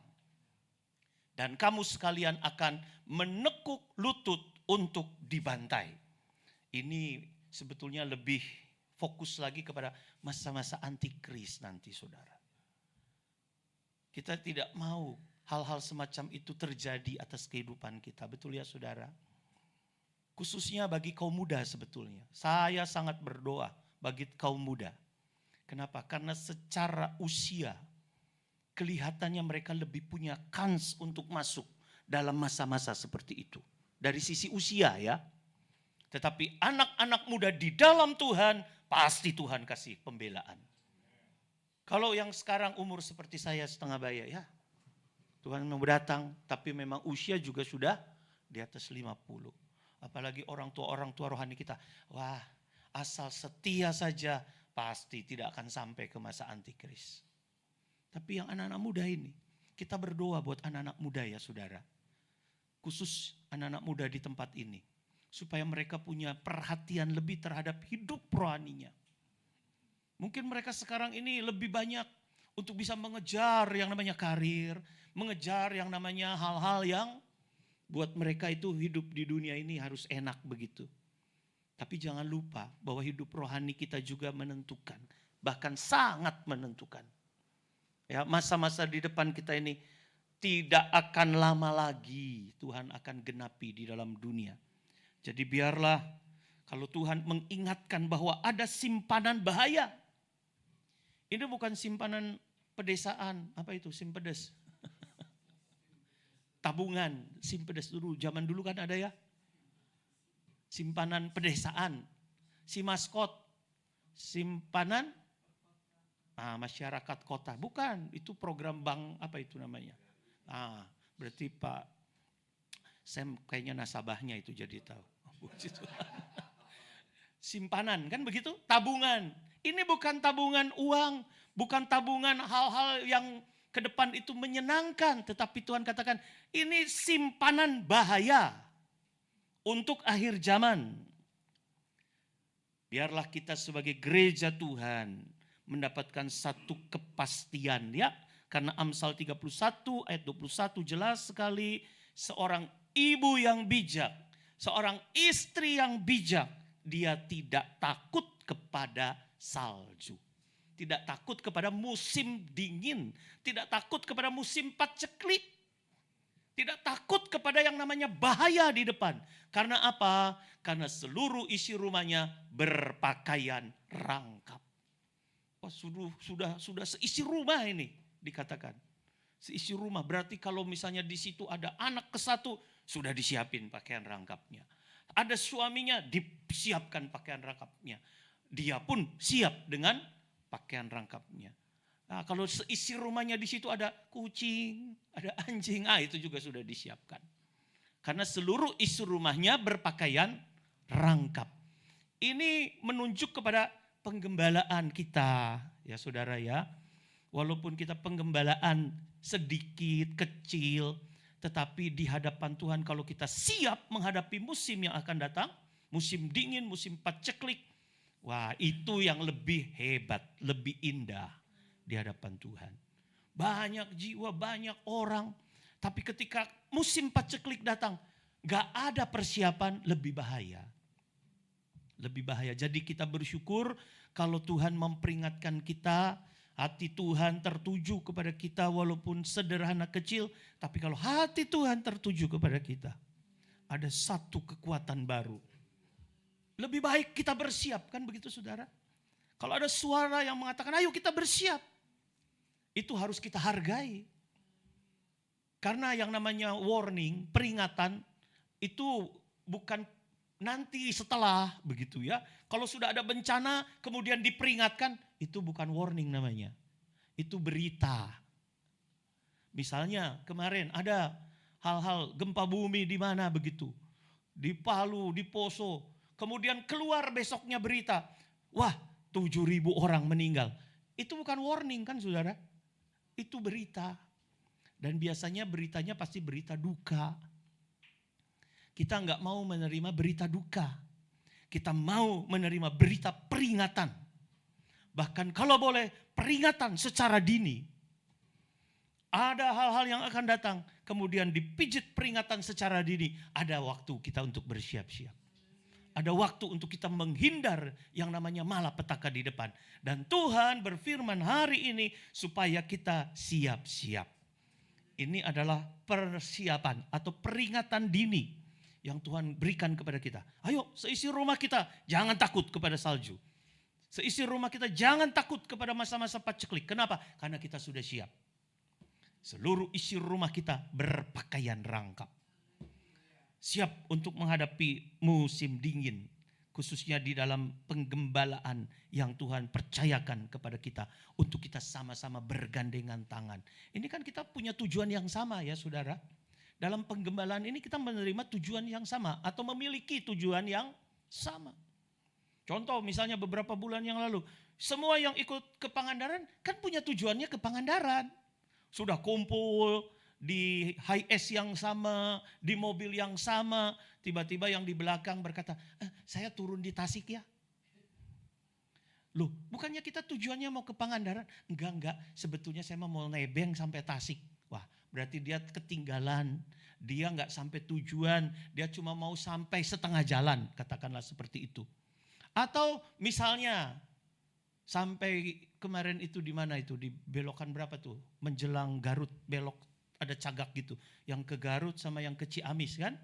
Dan kamu sekalian akan menekuk lutut untuk dibantai. Ini sebetulnya lebih fokus lagi kepada masa-masa antikris nanti saudara. Kita tidak mau hal-hal semacam itu terjadi atas kehidupan kita. Betul ya saudara? Khususnya bagi kaum muda sebetulnya. Saya sangat berdoa bagi kaum muda. Kenapa? Karena secara usia kelihatannya mereka lebih punya kans untuk masuk dalam masa-masa seperti itu. Dari sisi usia ya. Tetapi anak-anak muda di dalam Tuhan pasti Tuhan kasih pembelaan. Kalau yang sekarang umur seperti saya setengah baya ya. Tuhan mau datang tapi memang usia juga sudah di atas 50. Apalagi orang tua rohani kita. Wah, asal setia saja pasti tidak akan sampai ke masa antikris. Tapi yang anak-anak muda ini, kita berdoa buat anak-anak muda ya saudara. Khusus anak-anak muda di tempat ini. Supaya mereka punya perhatian lebih terhadap hidup rohaninya. Mungkin mereka sekarang ini lebih banyak untuk bisa mengejar yang namanya karir. Mengejar yang namanya hal-hal yang buat mereka itu hidup di dunia ini harus enak begitu. Tapi jangan lupa bahwa hidup rohani kita juga menentukan. Bahkan sangat menentukan. Ya, masa-masa di depan kita ini tidak akan lama lagi Tuhan akan genapi di dalam dunia. Jadi biarlah kalau Tuhan mengingatkan bahwa ada simpanan bahaya. Ini bukan simpanan pedesaan, apa itu simpedes. Tabungan, simpedes dulu, zaman dulu kan ada ya. Simpanan pedesaan, si maskot, simpanan masyarakat kota. Bukan, itu program bank apa itu namanya. Berarti Pak Sam kayaknya nasabahnya itu jadi tahu. Simpanan kan begitu, tabungan. Ini bukan tabungan uang, bukan tabungan hal-hal yang ke depan itu menyenangkan. Tetapi Tuhan katakan ini simpanan bahaya untuk akhir zaman. Biarlah kita sebagai gereja Tuhan mendapatkan satu kepastian ya. Karena Amsal 31 ayat 21 jelas sekali. Seorang ibu yang bijak, seorang istri yang bijak, dia tidak takut kepada salju. Tidak takut kepada musim dingin. Tidak takut kepada musim paceklik. Tidak takut kepada yang namanya bahaya di depan. Karena apa? Karena seluruh isi rumahnya berpakaian rangkap. Oh, sudah seisi rumah ini dikatakan. Seisi rumah berarti kalau misalnya di situ ada anak ke satu sudah disiapin pakaian rangkapnya. Ada suaminya disiapkan pakaian rangkapnya. Dia pun siap dengan pakaian rangkapnya. Nah, kalau seisi rumahnya di situ ada kucing, ada anjing, itu juga sudah disiapkan. Karena seluruh isi rumahnya berpakaian rangkap. Ini menunjuk kepada penggembalaan kita, ya saudara ya. Walaupun kita penggembalaan sedikit, kecil, tetapi di hadapan Tuhan kalau kita siap menghadapi musim yang akan datang, musim dingin, musim paceklik, wah itu yang lebih hebat, lebih indah di hadapan Tuhan. Banyak jiwa, banyak orang. Tapi ketika musim paceklik datang, gak ada persiapan, lebih bahaya. Lebih bahaya. Jadi kita bersyukur kalau Tuhan memperingatkan kita Hati Tuhan tertuju kepada kita walaupun sederhana kecil. Tapi kalau hati Tuhan tertuju kepada kita, ada satu kekuatan baru. Lebih baik kita bersiap, kan begitu saudara? Kalau ada suara yang mengatakan ayo kita bersiap, itu harus kita hargai. Karena yang namanya warning, peringatan, itu bukan nanti setelah begitu ya. Kalau sudah ada bencana kemudian diperingatkan, itu bukan warning namanya. Itu berita. Misalnya kemarin ada hal-hal gempa bumi di mana begitu. Di Palu, di Poso. Kemudian keluar besoknya berita, wah 7.000 orang meninggal. Itu bukan warning kan saudara. Itu berita. Dan biasanya beritanya pasti berita duka. Kita enggak mau menerima berita duka. Kita mau menerima berita peringatan. Bahkan kalau boleh peringatan secara dini. Ada hal-hal yang akan datang. Kemudian dipijit peringatan secara dini. Ada waktu kita untuk bersiap-siap. Ada waktu untuk kita menghindar yang namanya malapetaka di depan. Dan Tuhan berfirman hari ini supaya kita siap-siap. Ini adalah persiapan atau peringatan dini yang Tuhan berikan kepada kita. Ayo seisi rumah kita jangan takut kepada salju. Seisi rumah kita jangan takut kepada masa-masa paceklik. Kenapa? Karena kita sudah siap. Seluruh isi rumah kita berpakaian rangkap. Siap untuk menghadapi musim dingin. Khususnya di dalam penggembalaan yang Tuhan percayakan kepada kita. Untuk kita sama-sama bergandengan tangan. Ini kan kita punya tujuan yang sama ya saudara. Dalam penggembalaan ini kita menerima tujuan yang sama. Atau memiliki tujuan yang sama. Contoh misalnya beberapa bulan yang lalu. Semua yang ikut ke Pangandaran kan punya tujuannya ke Pangandaran. Sudah kumpul di HiS yang sama, di mobil yang sama. Tiba-tiba yang di belakang berkata, saya turun di Tasik ya. Loh, bukannya kita tujuannya mau ke Pangandaran? Enggak. Sebetulnya saya mau nebeng sampai Tasik. Wah, berarti dia ketinggalan. Dia enggak sampai tujuan. Dia cuma mau sampai setengah jalan. Katakanlah seperti itu. Atau misalnya sampai kemarin itu di mana itu? Di belokan berapa tuh? Menjelang Garut, belok ada cagak gitu. Yang ke Garut sama yang ke Ciamis kan?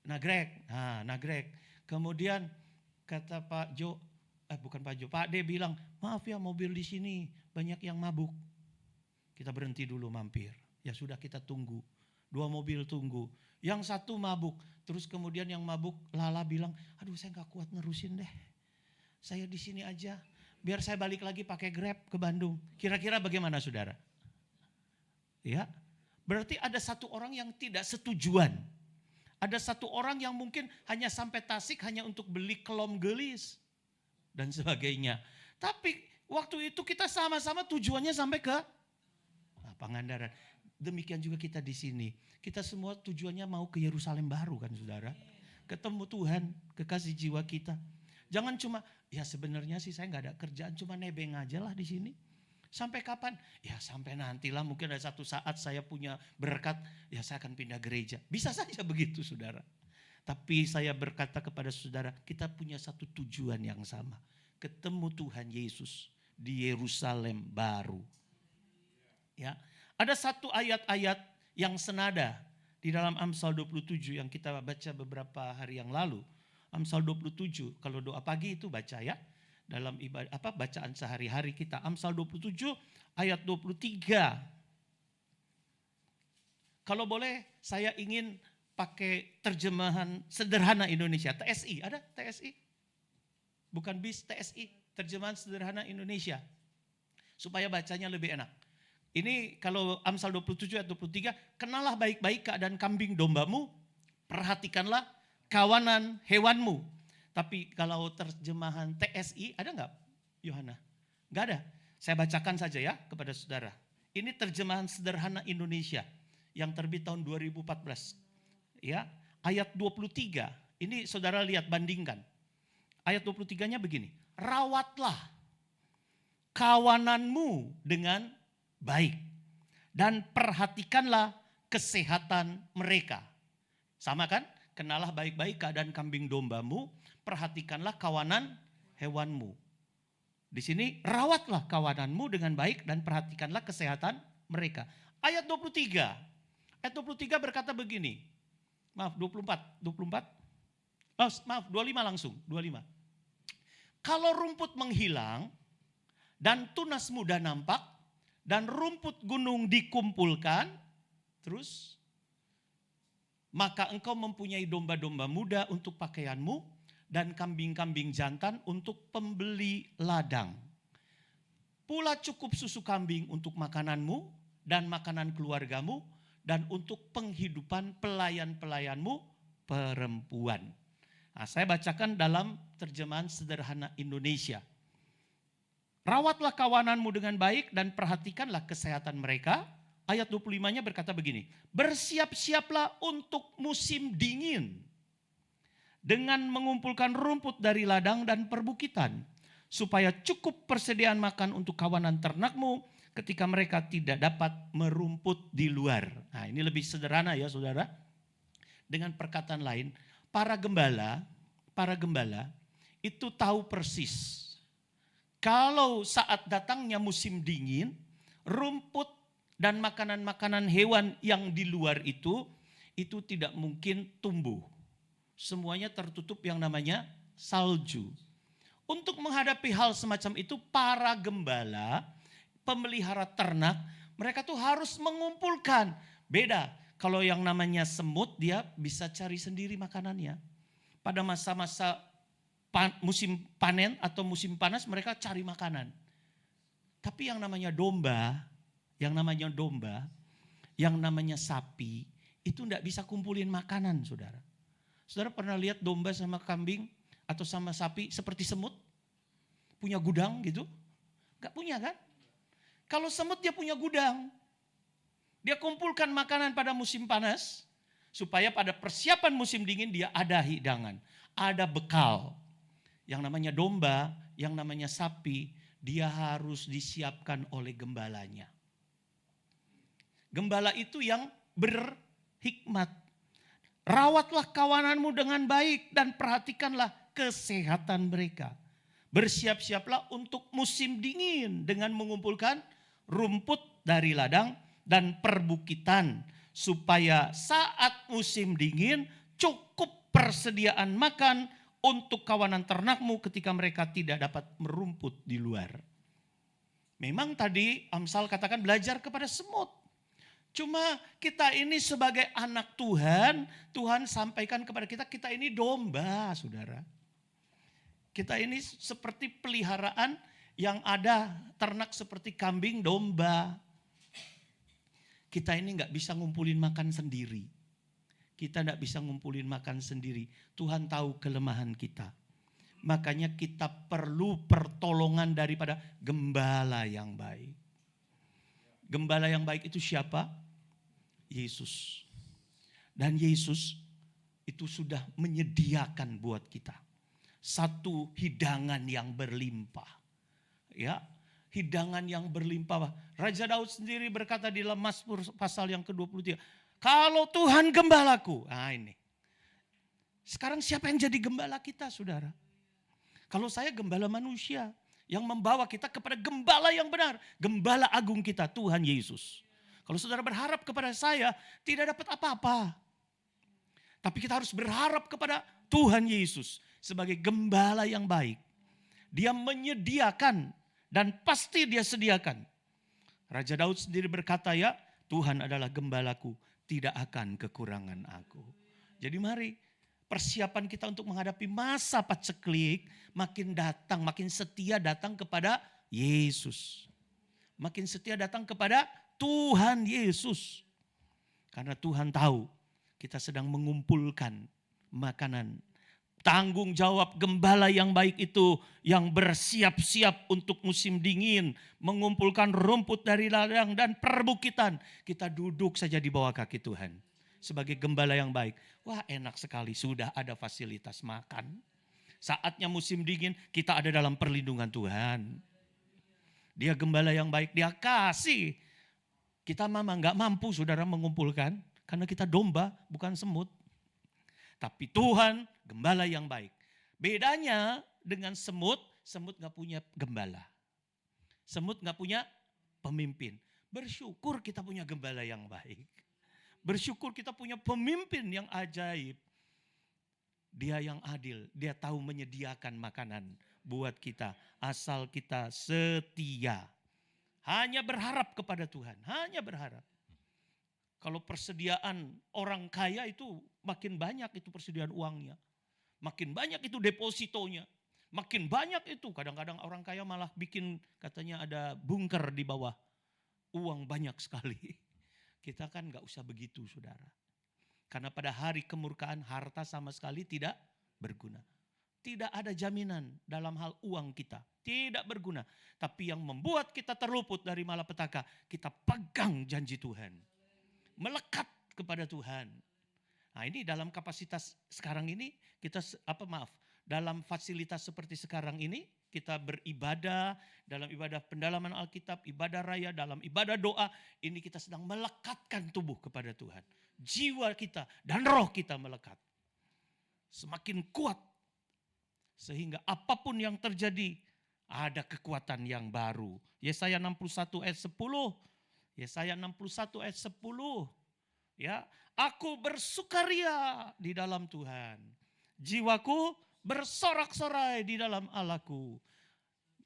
Nagrek. Nah, Nagrek. Kemudian kata Pak Jo, bukan Pak Jo, Pak D bilang, maaf ya mobil di sini banyak yang mabuk. Kita berhenti dulu mampir. Ya sudah kita tunggu. 2 mobil tunggu. Yang satu mabuk. Terus kemudian yang mabuk Lala bilang, aduh saya gak kuat nerusin deh. Saya di sini aja. Biar saya balik lagi pakai Grab ke Bandung. Kira-kira bagaimana saudara? Ya, berarti ada satu orang yang tidak setujuan. Ada satu orang yang mungkin hanya sampai Tasik hanya untuk beli kelom gelis dan sebagainya. Tapi waktu itu kita sama-sama tujuannya sampai ke Pangandaran. Demikian juga kita di sini. Kita semua tujuannya mau ke Yerusalem baru kan saudara. Ketemu Tuhan, kekasih jiwa kita. Jangan cuma, ya sebenarnya sih saya gak ada kerjaan, cuma nebeng aja lah di sini. Sampai kapan? Ya sampai nantilah mungkin ada satu saat saya punya berkat, ya saya akan pindah gereja. Bisa saja begitu saudara. Tapi saya berkata kepada saudara, kita punya satu tujuan yang sama. Ketemu Tuhan Yesus di Yerusalem baru. Ya, ada satu ayat-ayat yang senada di dalam Amsal 27 yang kita baca beberapa hari yang lalu. Amsal 27, kalau doa pagi itu baca ya. Dalam ibadah bacaan sehari-hari kita. Amsal 27 ayat 23. Kalau boleh saya ingin pakai terjemahan sederhana Indonesia. TSI, ada TSI? Bukan BIS, TSI. Terjemahan sederhana Indonesia. Supaya bacanya lebih enak. Ini kalau Amsal 27 ayat 23. Kenalah baik-baik keadaan kambing dombamu. Perhatikanlah kawanan hewanmu. Tapi kalau terjemahan TSI ada enggak Yohana? Enggak ada. Saya bacakan saja ya kepada saudara. Ini terjemahan sederhana Indonesia yang terbit tahun 2014. Ya, ayat 23. Ini saudara lihat bandingkan. Ayat 23-nya begini. Rawatlah kawananmu dengan baik dan perhatikanlah kesehatan mereka. Sama kan? Kenalah baik-baik keadaan kambing dombamu. Perhatikanlah kawanan hewanmu. Di sini rawatlah kawananmu dengan baik dan perhatikanlah kesehatan mereka. Ayat 23. Ayat 23 berkata begini. Maaf 24. Oh, maaf 25 langsung. 25. Kalau rumput menghilang dan tunas muda nampak dan rumput gunung dikumpulkan. Terus. Maka engkau mempunyai domba-domba muda untuk pakaianmu dan kambing-kambing jantan untuk pembeli ladang. Pula cukup susu kambing untuk makananmu dan makanan keluargamu dan untuk penghidupan pelayan-pelayanmu perempuan. Nah, saya bacakan dalam terjemahan sederhana Indonesia. Rawatlah kawananmu dengan baik dan perhatikanlah kesehatan mereka. Ayat 25-nya berkata begini, bersiap-siaplah untuk musim dingin dengan mengumpulkan rumput dari ladang dan perbukitan, supaya cukup persediaan makan untuk kawanan ternakmu ketika mereka tidak dapat merumput di luar. Nah, ini lebih sederhana ya saudara. Dengan perkataan lain, para gembala itu tahu persis. Kalau saat datangnya musim dingin, rumput dan makanan-makanan hewan yang di luar itu tidak mungkin tumbuh. Semuanya tertutup yang namanya salju. Untuk menghadapi hal semacam itu, para gembala, pemelihara ternak, mereka tuh harus mengumpulkan. Beda, kalau yang namanya semut dia bisa cari sendiri makanannya. Pada masa-masa musim panen atau musim panas mereka cari makanan. Tapi yang namanya domba, yang namanya sapi, itu enggak bisa kumpulin makanan, saudara. Saudara pernah lihat domba sama kambing atau sama sapi seperti semut? Punya gudang gitu? Enggak punya kan? Kalau semut dia punya gudang. Dia kumpulkan makanan pada musim panas, supaya pada persiapan musim dingin dia ada hidangan, ada bekal. Yang namanya domba, yang namanya sapi, dia harus disiapkan oleh gembalanya. Gembala itu yang berhikmat. Rawatlah kawananmu dengan baik dan perhatikanlah kesehatan mereka. Bersiap-siaplah untuk musim dingin dengan mengumpulkan rumput dari ladang dan perbukitan. Supaya saat musim dingin cukup persediaan makan untuk kawanan ternakmu ketika mereka tidak dapat merumput di luar. Memang tadi Amsal katakan belajar kepada semut. Cuma kita ini sebagai anak Tuhan, Tuhan sampaikan kepada kita, kita ini domba, saudara. Kita ini seperti peliharaan yang ada ternak seperti kambing, domba. Kita ini nggak bisa ngumpulin makan sendiri. Kita nggak bisa ngumpulin makan sendiri. Tuhan tahu kelemahan kita. Makanya kita perlu pertolongan daripada gembala yang baik. Gembala yang baik itu siapa? Yesus. Dan Yesus itu sudah menyediakan buat kita satu hidangan yang berlimpah. Ya, hidangan yang berlimpah. Raja Daud sendiri berkata di dalam Mazmur pasal yang ke-23, kalau Tuhan gembalaku. Nah ini. Sekarang siapa yang jadi gembala kita, saudara? Kalau saya gembala manusia yang membawa kita kepada gembala yang benar. Gembala agung kita, Tuhan Yesus. Kalau saudara berharap kepada saya, tidak dapat apa-apa. Tapi kita harus berharap kepada Tuhan Yesus sebagai gembala yang baik. Dia menyediakan dan pasti dia sediakan. Raja Daud sendiri berkata, ya Tuhan adalah gembalaku, tidak akan kekurangan aku. Jadi mari persiapan kita untuk menghadapi masa paceklik makin setia datang kepada Yesus. Makin setia datang kepada Tuhan Yesus. Karena Tuhan tahu kita sedang mengumpulkan makanan. Tanggung jawab gembala yang baik itu yang bersiap-siap untuk musim dingin. Mengumpulkan rumput dari ladang dan perbukitan. Kita duduk saja di bawah kaki Tuhan. Sebagai gembala yang baik. Wah enak sekali sudah ada fasilitas makan. Saatnya musim dingin kita ada dalam perlindungan Tuhan. Dia gembala yang baik, dia kasih. Kita memang gak mampu saudara mengumpulkan. Karena kita domba bukan semut. Tapi Tuhan gembala yang baik. Bedanya dengan semut semut nggak punya gembala. Semut nggak punya pemimpin. Bersyukur kita punya gembala yang baik. Bersyukur kita punya pemimpin yang ajaib. Dia yang adil, dia tahu menyediakan makanan buat kita. Asal kita setia. Hanya berharap kepada Tuhan, hanya berharap. Kalau persediaan orang kaya itu makin banyak itu persediaan uangnya. Makin banyak itu depositonya. Makin banyak itu, kadang-kadang orang kaya malah bikin katanya ada bunker di bawah. Uang banyak sekali. Kita kan gak usah begitu saudara. Karena pada hari kemurkaan harta sama sekali tidak berguna. Tidak ada jaminan dalam hal uang kita. Tidak berguna. Tapi yang membuat kita terluput dari malapetaka, kita pegang janji Tuhan. Melekat kepada Tuhan. Nah ini dalam kapasitas sekarang ini, dalam fasilitas seperti sekarang ini, kita beribadah, dalam ibadah pendalaman Alkitab, ibadah raya, dalam ibadah doa, ini kita sedang melekatkan tubuh kepada Tuhan. Jiwa kita dan roh kita melekat. Semakin kuat. Sehingga apapun yang terjadi, ada kekuatan yang baru. Yesaya 61 ayat 10. Yesaya 61 ayat 10. Ya, aku bersukaria di dalam Tuhan. Jiwaku bersorak-sorai di dalam Allahku.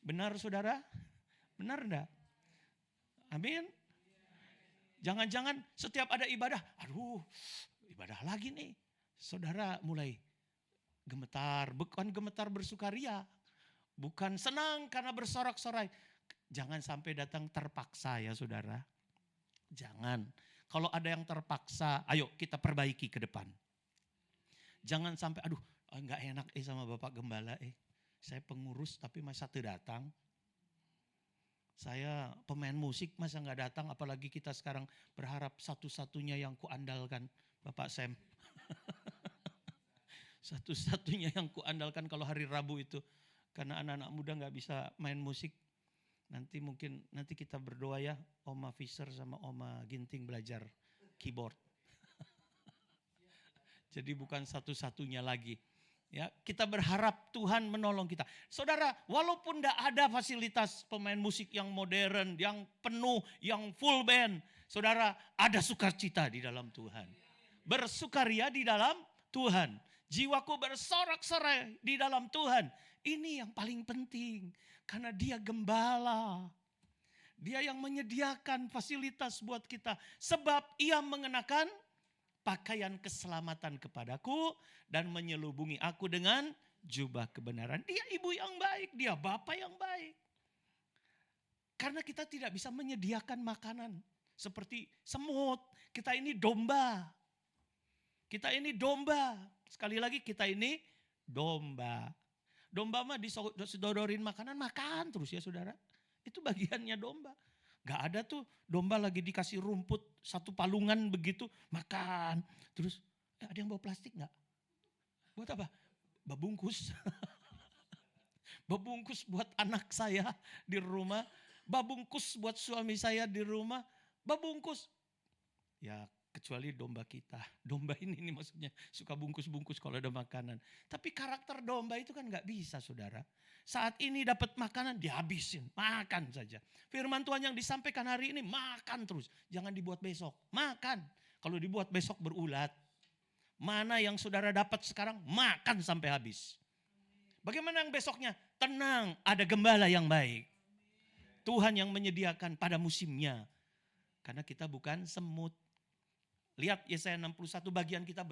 Benar saudara? Benar enggak? Amin. Jangan-jangan setiap ada ibadah, aduh ibadah lagi nih. Saudara mulai gemetar, bukan gemetar bersukaria. Bukan senang karena bersorak-sorai. Jangan sampai datang terpaksa ya saudara. Jangan. Kalau ada yang terpaksa, ayo kita perbaiki ke depan. Jangan sampai, aduh enggak enak sama Bapak Gembala. Saya pengurus tapi masa tidak datang. Saya pemain musik masa enggak datang. Apalagi kita sekarang berharap satu-satunya yang kuandalkan Bapak Sam. Satu-satunya yang kuandalkan kalau hari Rabu itu. Karena anak-anak muda enggak bisa main musik. Nanti kita berdoa ya, Oma Fisher sama Oma Ginting belajar keyboard. Jadi bukan satu-satunya lagi. Ya, kita berharap Tuhan menolong kita. Saudara, walaupun tidak ada fasilitas pemain musik yang modern, yang penuh, yang full band. Saudara, ada sukacita di dalam Tuhan. Bersukaria di dalam Tuhan. Jiwaku bersorak-sorai di dalam Tuhan. Ini yang paling penting. Karena dia gembala. Dia yang menyediakan fasilitas buat kita. Sebab ia mengenakan pakaian keselamatan kepadaku dan menyelubungi aku dengan jubah kebenaran. Dia ibu yang baik, dia bapak yang baik. Karena kita tidak bisa menyediakan makanan seperti semut. Kita ini domba. Kita ini domba. Sekali lagi kita ini domba. Domba mah disodorin makanan, makan terus ya saudara. Itu bagiannya domba. Gak ada tuh domba lagi dikasih rumput satu palungan begitu makan. Terus ada yang bawa plastik gak? Buat apa? Babungkus. Babungkus buat anak saya di rumah. Babungkus buat suami saya di rumah. Babungkus. Ya kecuali domba kita. Domba ini maksudnya suka bungkus-bungkus kalau ada makanan. Tapi karakter domba itu kan gak bisa saudara. Saat ini dapat makanan dihabisin. Makan saja. Firman Tuhan yang disampaikan hari ini makan terus. Jangan dibuat besok. Makan. Kalau dibuat besok berulat. Mana yang saudara dapat sekarang makan sampai habis. Bagaimana yang besoknya? Tenang, ada gembala yang baik. Tuhan yang menyediakan pada musimnya. Karena kita bukan semut. Lihat Yesaya 61 bagian kita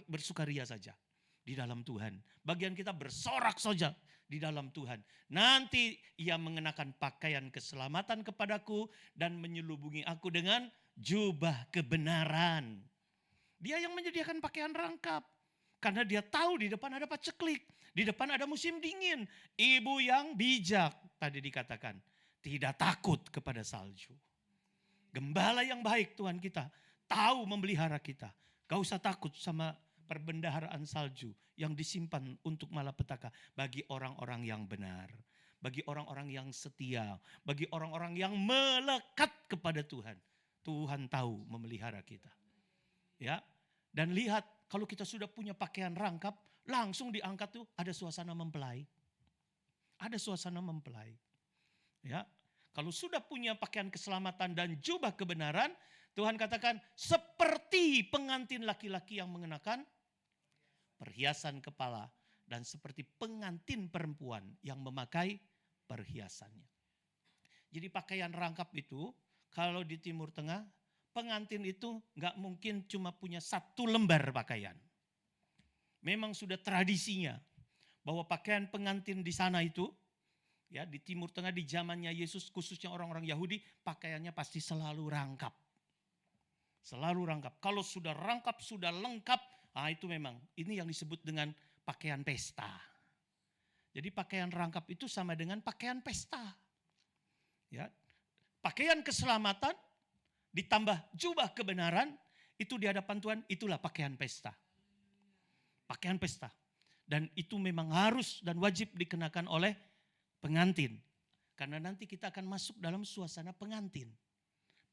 bersukaria saja di dalam Tuhan. Bagian kita bersorak saja di dalam Tuhan. Nanti ia mengenakan pakaian keselamatan kepadaku dan menyelubungi aku dengan jubah kebenaran. Dia yang menyediakan pakaian rangkap. Karena dia tahu di depan ada paceklik. Di depan ada musim dingin. Ibu yang bijak tadi dikatakan. Tidak takut kepada salju. Gembala yang baik Tuhan kita. Tahu memelihara kita. Gak usah takut sama perbendaharaan salju yang disimpan untuk malapetaka bagi orang-orang yang benar. Bagi orang-orang yang setia. Bagi orang-orang yang melekat kepada Tuhan. Tuhan tahu memelihara kita. Ya. Dan lihat kalau kita sudah punya pakaian rangkap, langsung diangkat tuh ada suasana mempelai. ada suasana mempelai. Ya, kalau sudah punya pakaian keselamatan dan jubah kebenaran, Tuhan katakan seperti pengantin laki-laki yang mengenakan perhiasan kepala dan seperti pengantin perempuan yang memakai perhiasannya. Jadi pakaian rangkap itu kalau di Timur Tengah, pengantin itu nggak mungkin cuma punya satu lembar pakaian. Memang sudah tradisinya bahwa pakaian pengantin di sana itu, ya di Timur Tengah di zamannya Yesus khususnya orang-orang Yahudi, pakaiannya pasti selalu rangkap. Selalu rangkap. Kalau sudah rangkap, sudah lengkap, itu memang ini yang disebut dengan pakaian pesta. Jadi pakaian rangkap itu sama dengan pakaian pesta. Ya, pakaian keselamatan ditambah jubah kebenaran itu di hadapan Tuhan, itulah pakaian pesta. Pakaian pesta. Dan itu memang harus dan wajib dikenakan oleh pengantin. Karena nanti kita akan masuk dalam suasana pengantin.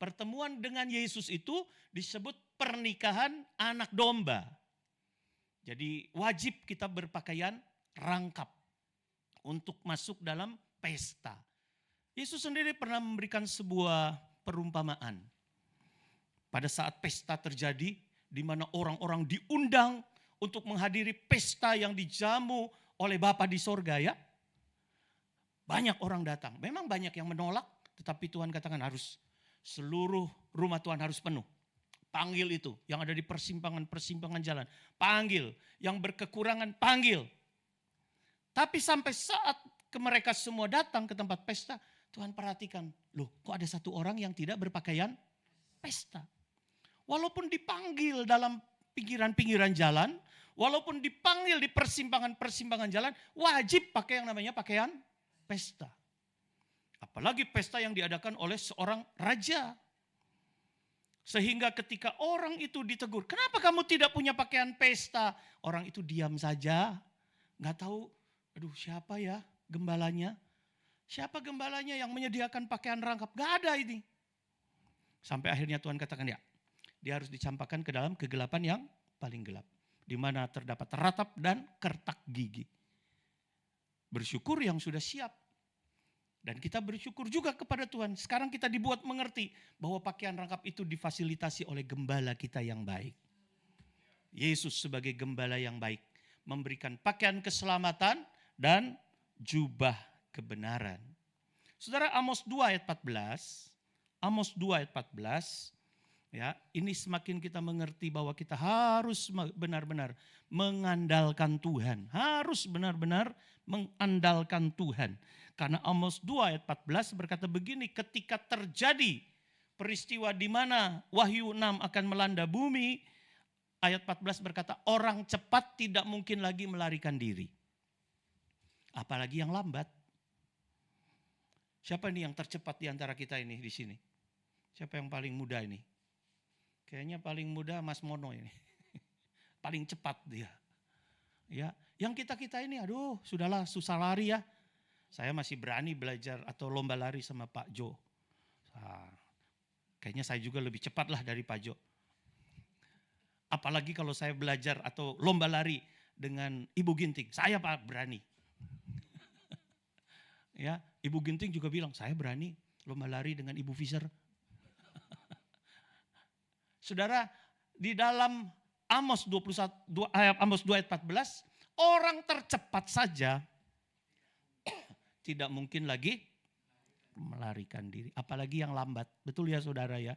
Pertemuan dengan Yesus itu disebut pernikahan anak domba. Jadi wajib kita berpakaian rangkap untuk masuk dalam pesta. Yesus sendiri pernah memberikan sebuah perumpamaan. Pada saat pesta terjadi, di mana orang-orang diundang untuk menghadiri pesta yang dijamu oleh Bapa di sorga ya. Banyak orang datang. Memang banyak yang menolak, tetapi Tuhan katakan harus seluruh rumah Tuhan harus penuh. Panggil itu yang ada di persimpangan-persimpangan jalan. Panggil yang berkekurangan, panggil. Tapi sampai saat mereka semua datang ke tempat pesta, Tuhan perhatikan, loh kok ada satu orang yang tidak berpakaian pesta. Walaupun dipanggil dalam pinggiran-pinggiran jalan, walaupun dipanggil di persimpangan-persimpangan jalan, wajib pakai yang namanya pakaian pesta. Apalagi pesta yang diadakan oleh seorang raja. Sehingga ketika orang itu ditegur, kenapa kamu tidak punya pakaian pesta? Orang itu diam saja, nggak tahu, aduh siapa ya gembalanya? Siapa gembalanya yang menyediakan pakaian rangkap? Gak ada ini. Sampai akhirnya Tuhan katakan ya, dia harus dicampakkan ke dalam kegelapan yang paling gelap. Di mana terdapat ratap dan kertak gigi. Bersyukur yang sudah siap. Dan kita bersyukur juga kepada Tuhan. Sekarang kita dibuat mengerti bahwa pakaian rangkap itu difasilitasi oleh gembala kita yang baik. Yesus sebagai gembala yang baik. Memberikan pakaian keselamatan dan jubah kebenaran. Saudara, Amos 2 ayat 14. Amos 2 ayat 14. Ya, ini semakin kita mengerti bahwa kita harus benar-benar mengandalkan Tuhan. Harus benar-benar mengandalkan Tuhan. Karena Amos 2 ayat 14 berkata begini, ketika terjadi peristiwa di mana Wahyu 6 akan melanda bumi, ayat 14 berkata orang cepat tidak mungkin lagi melarikan diri. Apalagi yang lambat. Siapa ini yang tercepat di antara kita ini di sini? Siapa yang paling muda ini? Kayaknya paling muda Mas Mono ini. Paling cepat dia. Ya, yang kita-kita ini aduh, sudahlah susah lari ya. Saya masih berani belajar atau lomba lari sama Pak Jo. Kayaknya saya juga lebih cepat lah dari Pak Jo. Apalagi kalau saya belajar atau lomba lari dengan Ibu Ginting. Saya Pak berani. Ya, Ibu Ginting juga bilang, saya berani lomba lari dengan Ibu Fisher. Saudara, di dalam Amos 2 ayat 14, orang tercepat saja tidak mungkin lagi melarikan diri. Apalagi yang lambat. Betul ya saudara ya.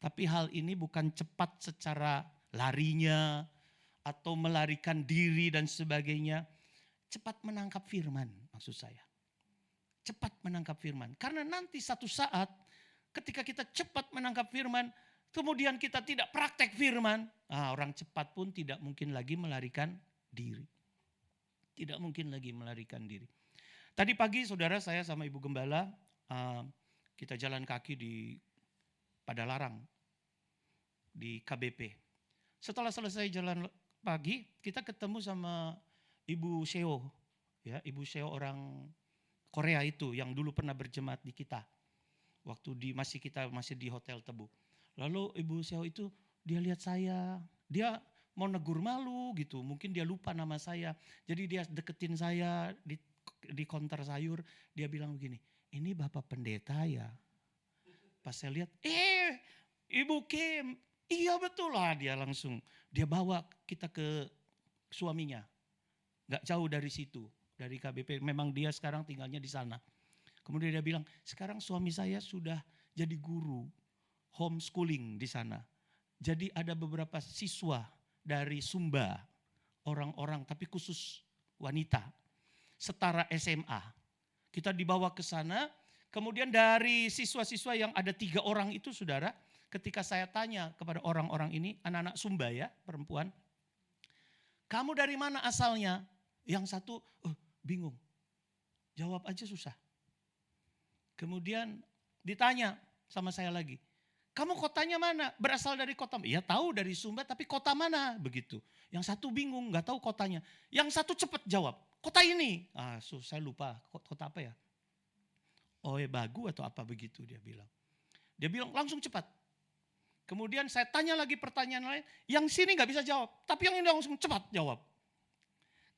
Tapi hal ini bukan cepat secara larinya atau melarikan diri dan sebagainya. Cepat menangkap firman maksud saya. Cepat menangkap firman. Karena nanti satu saat ketika kita cepat menangkap firman, kemudian kita tidak praktek firman, orang cepat pun tidak mungkin lagi melarikan diri. Tidak mungkin lagi melarikan diri. Tadi pagi saudara saya sama Ibu Gembala, kita jalan kaki di Padalarang, di KBP. Setelah selesai jalan pagi, kita ketemu sama Ibu Seo. Ya, Ibu Seo orang Korea itu yang dulu pernah berjemaat di kita. Waktu kita masih di Hotel Tebu. Lalu Ibu Seo itu dia lihat saya, dia mau negur malu gitu, mungkin dia lupa nama saya. Jadi dia deketin saya, di konter sayur, dia bilang begini, ini Bapak Pendeta ya? Pas saya lihat, Ibu Kim, iya betul lah, dia langsung, dia bawa kita ke suaminya. Gak jauh dari situ, dari KBP, memang dia sekarang tinggalnya di sana. Kemudian dia bilang, sekarang suami saya sudah jadi guru homeschooling di sana. Jadi ada beberapa siswa dari Sumba, orang-orang tapi khusus wanita, setara SMA. Kita dibawa ke sana, kemudian dari siswa-siswa yang ada 3 orang itu saudara, ketika saya tanya kepada orang-orang ini, anak-anak Sumba ya, perempuan, kamu dari mana asalnya? Yang satu bingung, jawab aja susah. Kemudian ditanya sama saya lagi, kamu kotanya mana? Berasal dari kota? Ya tahu dari Sumba, tapi kota mana? Begitu. Yang satu bingung, nggak tahu kotanya. Yang satu cepat jawab, kota ini. Saya lupa kota apa ya? Bagu atau apa begitu dia bilang. Dia bilang langsung cepat. Kemudian saya tanya lagi pertanyaan lain, yang sini nggak bisa jawab, tapi yang ini langsung cepat jawab.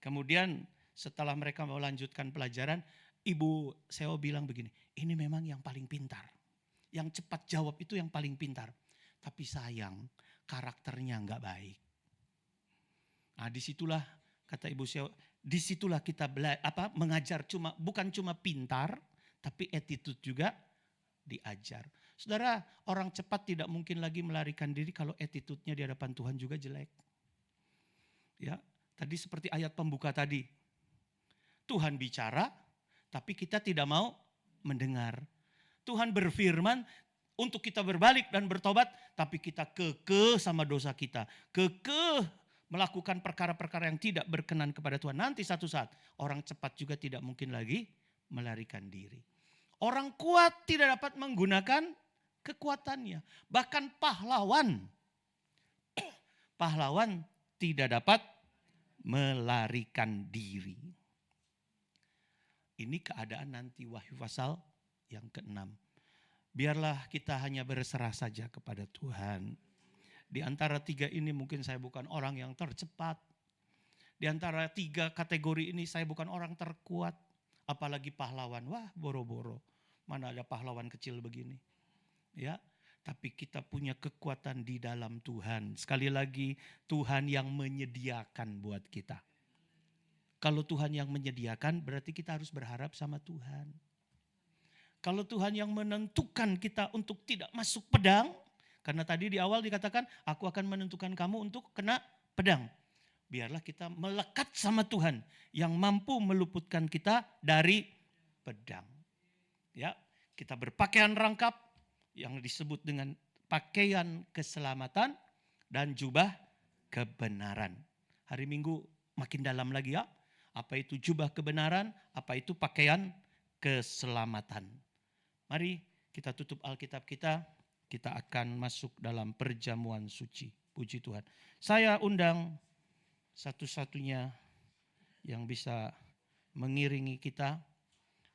Kemudian setelah mereka melanjutkan pelajaran, Ibu Seo bilang begini, ini memang yang paling pintar. Yang cepat jawab itu yang paling pintar. Tapi sayang, karakternya enggak baik. Nah disitulah, kata Ibu Seo, disitulah kita mengajar bukan cuma pintar, tapi attitude juga diajar. Saudara, orang cepat tidak mungkin lagi melarikan diri kalau attitude-nya di hadapan Tuhan juga jelek. Ya, tadi seperti ayat pembuka tadi. Tuhan bicara, tapi kita tidak mau mendengar. Tuhan berfirman untuk kita berbalik dan bertobat, tapi kita kekeh sama dosa kita. Kekeh melakukan perkara-perkara yang tidak berkenan kepada Tuhan. Nanti satu saat orang cepat juga tidak mungkin lagi melarikan diri. Orang kuat tidak dapat menggunakan kekuatannya. Bahkan pahlawan tidak dapat melarikan diri. Ini keadaan nanti Wahyu pasal yang ke-6. Biarlah kita hanya berserah saja kepada Tuhan. Di antara 3 ini mungkin saya bukan orang yang tercepat. Di antara 3 kategori ini saya bukan orang terkuat. Apalagi pahlawan. Wah boro-boro. Mana ada pahlawan kecil begini. Ya, tapi kita punya kekuatan di dalam Tuhan. Sekali lagi Tuhan yang menyediakan buat kita. Kalau Tuhan yang menyediakan berarti kita harus berharap sama Tuhan. Kalau Tuhan yang menentukan kita untuk tidak masuk pedang. Karena tadi di awal dikatakan aku akan menentukan kamu untuk kena pedang. Biarlah kita melekat sama Tuhan yang mampu meluputkan kita dari pedang. Ya, kita berpakaian rangkap yang disebut dengan pakaian keselamatan dan jubah kebenaran. Hari Minggu makin dalam lagi ya. Apa itu jubah kebenaran, apa itu pakaian keselamatan. Mari kita tutup Alkitab kita akan masuk dalam perjamuan suci. Puji Tuhan. Saya undang satu-satunya yang bisa mengiringi kita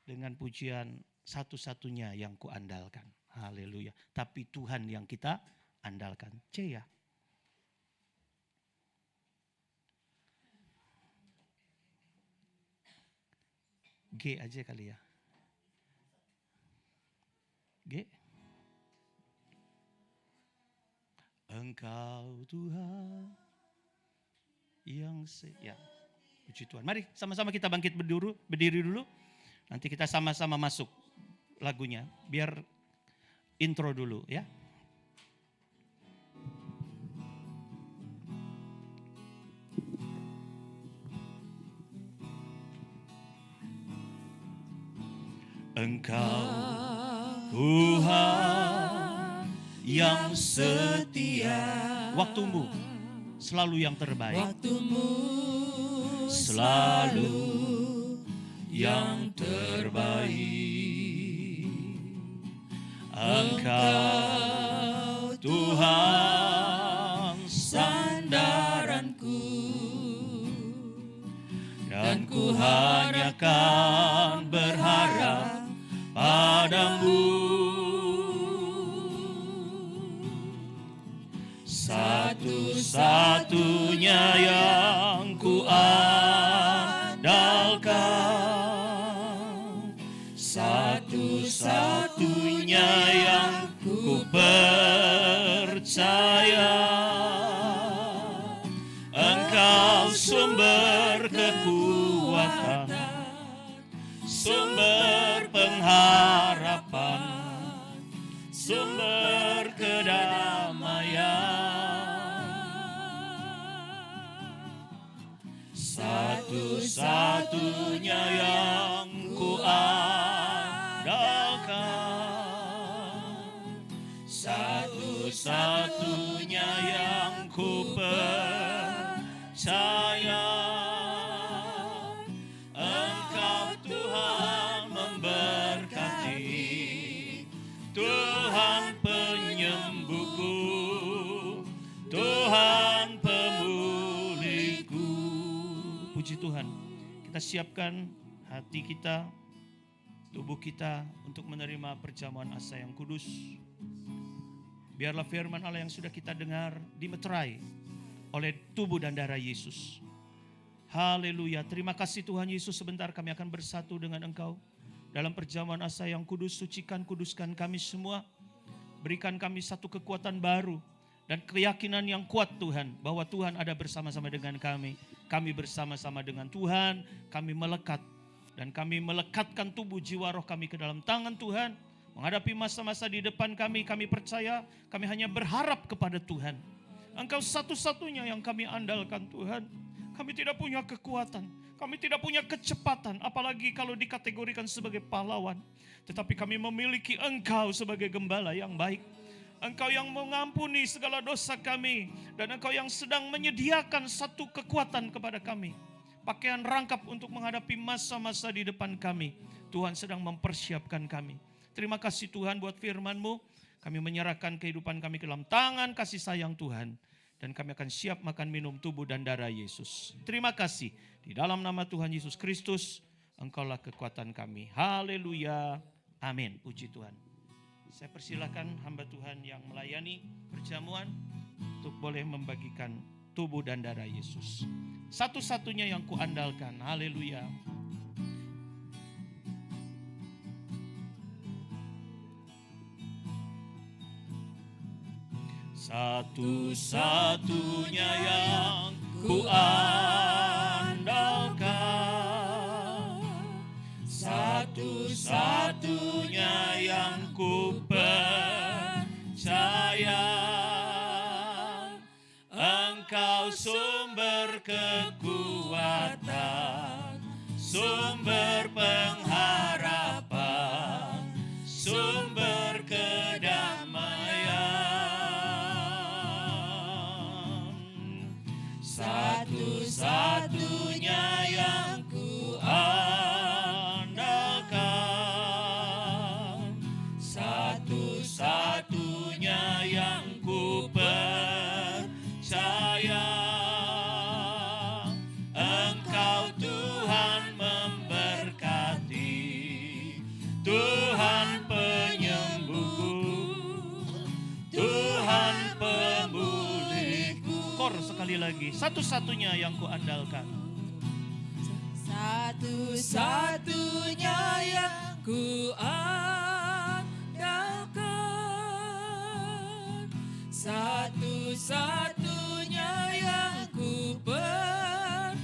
dengan pujian satu-satunya yang kuandalkan. Haleluya. Tapi Tuhan yang kita andalkan. C ya. G aja kali ya. G. Engkau Tuhan yang ya. Puji Tuhan. Mari sama-sama kita bangkit berdiri dulu. Nanti kita sama-sama masuk lagunya. Biar intro dulu ya. Engkau Tuhan yang setia, waktumu selalu yang terbaik. Waktumu Selalu yang terbaik. Engkau Tuhan sandaranku, dan ku hanya kan berharap padamu. Satu-satunya yang ku andalkan, saya. Engkau sumber kekuatan, sumber pengharapan, sumber kedamaian. Satu-satunya yang kuandalkan, satu-satunya yang ku percaya. Engkau Tuhan memberkati, Tuhan penyembuhku, Tuhan pemulihku. Puji Tuhan, kita siapkan hati kita, tubuh kita untuk menerima perjamuan asa yang kudus. Biarlah firman Allah yang sudah kita dengar dimeterai oleh tubuh dan darah Yesus. Haleluya. Terima kasih Tuhan Yesus, sebentar kami akan bersatu dengan Engkau dalam perjamuan asa yang kudus. Sucikan, kuduskan kami semua. Berikan kami satu kekuatan baru dan keyakinan yang kuat Tuhan, bahwa Tuhan ada bersama-sama dengan kami. Kami bersama-sama dengan Tuhan, kami melekat. Dan kami melekatkan tubuh, jiwa, roh kami ke dalam tangan Tuhan. Menghadapi masa-masa di depan kami percaya, kami hanya berharap kepada Tuhan. Engkau satu-satunya yang kami andalkan Tuhan. Kami tidak punya kekuatan, kami tidak punya kecepatan, apalagi kalau dikategorikan sebagai pahlawan. Tetapi kami memiliki Engkau sebagai gembala yang baik. Engkau yang mengampuni segala dosa kami, dan Engkau yang sedang menyediakan satu kekuatan kepada kami. Pakaian rangkap untuk menghadapi masa-masa di depan kami. Tuhan sedang mempersiapkan kami. Terima kasih Tuhan buat firman-Mu. Kami menyerahkan kehidupan kami ke dalam tangan kasih sayang Tuhan. Dan kami akan siap makan minum tubuh dan darah Yesus. Terima kasih. Di dalam nama Tuhan Yesus Kristus, Engkaulah kekuatan kami. Haleluya. Amin. Puji Tuhan. Saya persilakan hamba Tuhan yang melayani perjamuan untuk boleh membagikan tubuh dan darah Yesus. Satu-satunya yang kuandalkan. Haleluya. Satu-satunya yang kuandalkan, satu-satunya yang ku percaya. Engkau sumber kekuatan, sumber pengharapan, sumber kedamaian. Satu-satunya yang ku andalkan, satu-satunya yang ku percaya. Engkau Tuhan memberkati, Tuhan penyembuhku, Tuhan pemulihku. Kor sekali lagi, satu-satunya yang ku andalkan. Satu-satunya yang ku andalkan, satu-satunya yang ku percaya.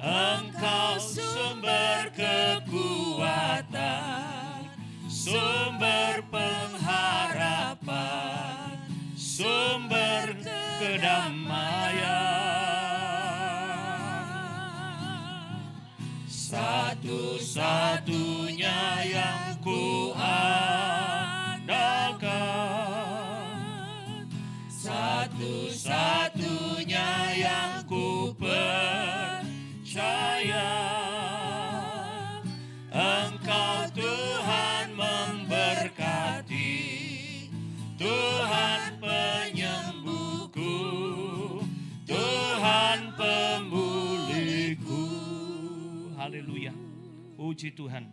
Engkau sumber kekuatan, sumber pengharapan, sumber kedamaian. Satu-satunya yang ku andalkan, satu-satunya yang ku percaya. Engkau Tuhan memberkati, Tuhan penyembuhku, Tuhan pemulihku. Haleluya. Puji Tuhan.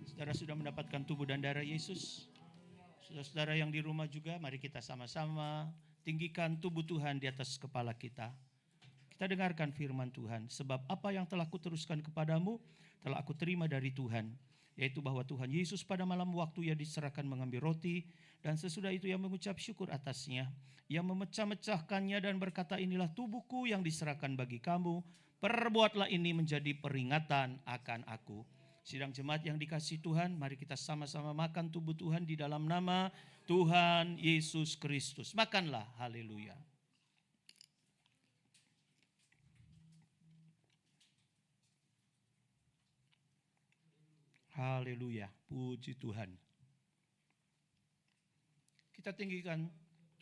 Saudara sudah mendapatkan tubuh dan darah Yesus. Saudara-saudara yang di rumah juga, mari kita sama-sama tinggikan tubuh Tuhan di atas kepala kita. Kita dengarkan firman Tuhan. Sebab apa yang telah kuteruskan kepadamu, telah aku terima dari Tuhan. yaitu bahwa Tuhan Yesus pada malam waktu ia diserahkan mengambil roti, dan sesudah itu ia mengucap syukur atasnya. Ia memecah-mecahkannya dan berkata, inilah tubuhku yang diserahkan bagi kamu, perbuatlah ini menjadi peringatan akan aku. Sidang jemaat yang dikasihi Tuhan, mari kita sama-sama makan tubuh Tuhan di dalam nama Tuhan Yesus Kristus. Makanlah, haleluya. Haleluya, puji Tuhan. Kita tinggikan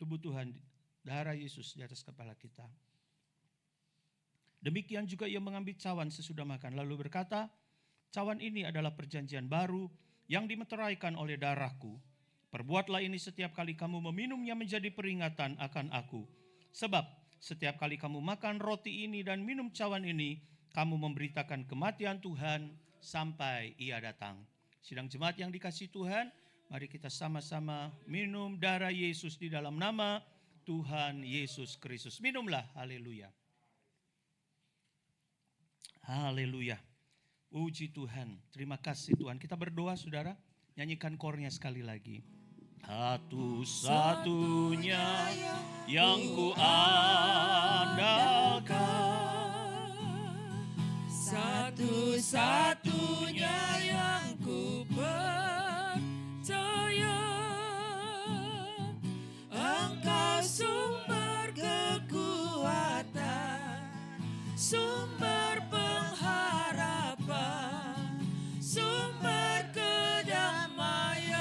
tubuh Tuhan, darah Yesus di atas kepala kita. Demikian juga ia mengambil cawan sesudah makan, lalu berkata, cawan ini adalah perjanjian baru yang dimeteraikan oleh darahku. Perbuatlah ini setiap kali kamu meminumnya menjadi peringatan akan aku. Sebab setiap kali kamu makan roti ini dan minum cawan ini, kamu memberitakan kematian Tuhan sampai ia datang. Sidang jemaat yang dikasihi Tuhan, mari kita sama-sama minum darah Yesus di dalam nama Tuhan Yesus Kristus. Minumlah, haleluya. Haleluya. Puji Tuhan. Terima kasih Tuhan. Kita berdoa saudara. Nyanyikan kornya sekali lagi. Satu-satunya yang ku andalkan, Satu-satunya yang ku percaya, Engkau sumber kekuatan, sumber pengharapan, sumber kedamaian.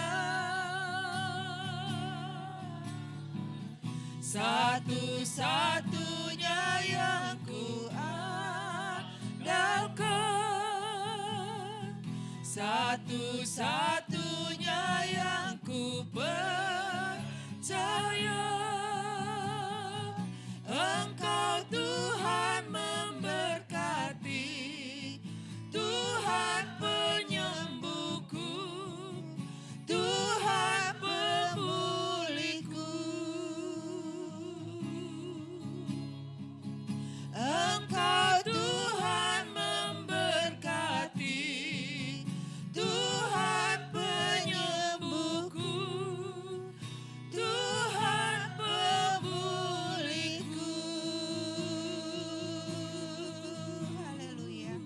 Satu-satunya yang ku andalkan, satu-satunya yang ku percaya, Engkau Tuhan memberkati, Tuhan penyembuhku, Tuhan pemulihku. Engkau Tuhan memberkati, Tuhan penyembuhku, Tuhan pemulihku. Haleluya.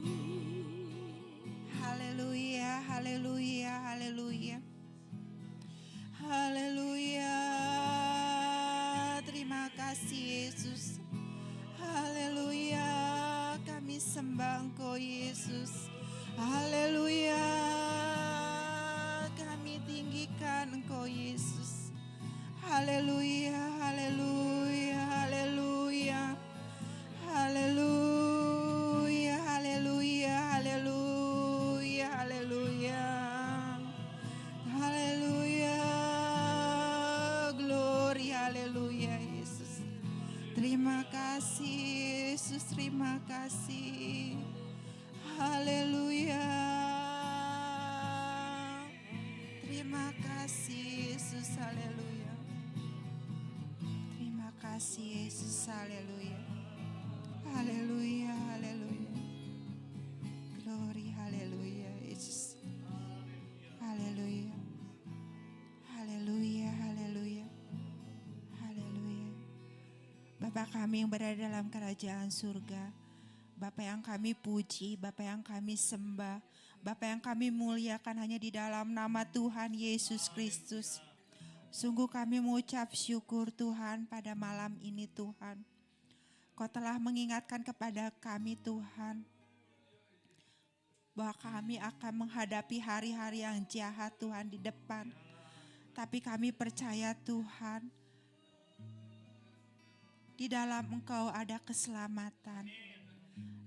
Haleluya, haleluya, haleluya. Haleluya. Terima kasih Yesus. Haleluya. Kami sembah Engkau Yesus. Haleluya. Kami tinggikan Engkau Yesus. Haleluya, haleluya, haleluya. Haleluya, haleluya, haleluya, haleluya. Haleluya. Glory, haleluya Yesus. Terima kasih Yesus, terima kasih. Haleluya. Terima kasih Yesus, haleluya. Terima kasih Yesus, haleluya. Haleluya, haleluya. Glory, haleluya Yesus. Haleluya. Haleluya, haleluya. Haleluya. Bapa kami yang berada dalam kerajaan surga, Bapa yang kami puji, Bapa yang kami sembah, Bapa yang kami muliakan hanya di dalam nama Tuhan Yesus Kristus. Sungguh kami mengucap syukur Tuhan pada malam ini Tuhan. Kau telah mengingatkan kepada kami Tuhan, bahwa kami akan menghadapi hari-hari yang jahat Tuhan di depan. Tapi kami percaya Tuhan, di dalam Engkau ada keselamatan.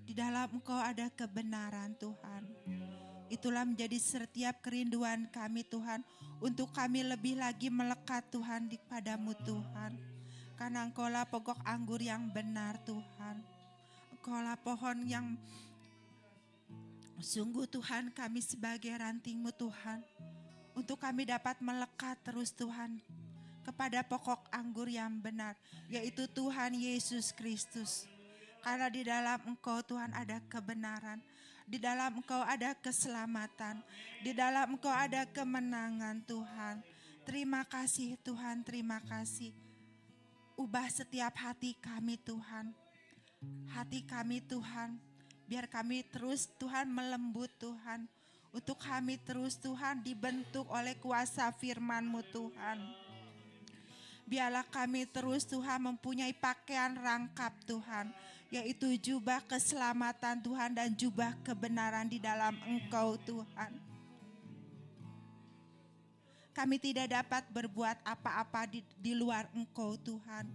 Di dalam Engkau ada kebenaran Tuhan. Itulah menjadi setiap kerinduan kami Tuhan, untuk kami lebih lagi melekat Tuhan padamu Tuhan. Karena Engkaulah pokok anggur yang benar Tuhan. Engkaulah pohon yang sungguh Tuhan, kami sebagai rantingmu Tuhan, untuk kami dapat melekat terus Tuhan kepada pokok anggur yang benar, yaitu Tuhan Yesus Kristus. Karena di dalam Engkau Tuhan ada kebenaran. Di dalam Engkau ada keselamatan. Di dalam Engkau ada kemenangan Tuhan. Terima kasih Tuhan, terima kasih. Ubah setiap hati kami Tuhan. Hati kami Tuhan. Biar kami terus Tuhan melembut Tuhan. Untuk kami terus Tuhan dibentuk oleh kuasa firman-Mu Tuhan. Biarlah kami terus Tuhan mempunyai pakaian rangkap Tuhan. Yaitu jubah keselamatan Tuhan dan jubah kebenaran di dalam Engkau Tuhan. Kami tidak dapat berbuat apa-apa di luar Engkau Tuhan.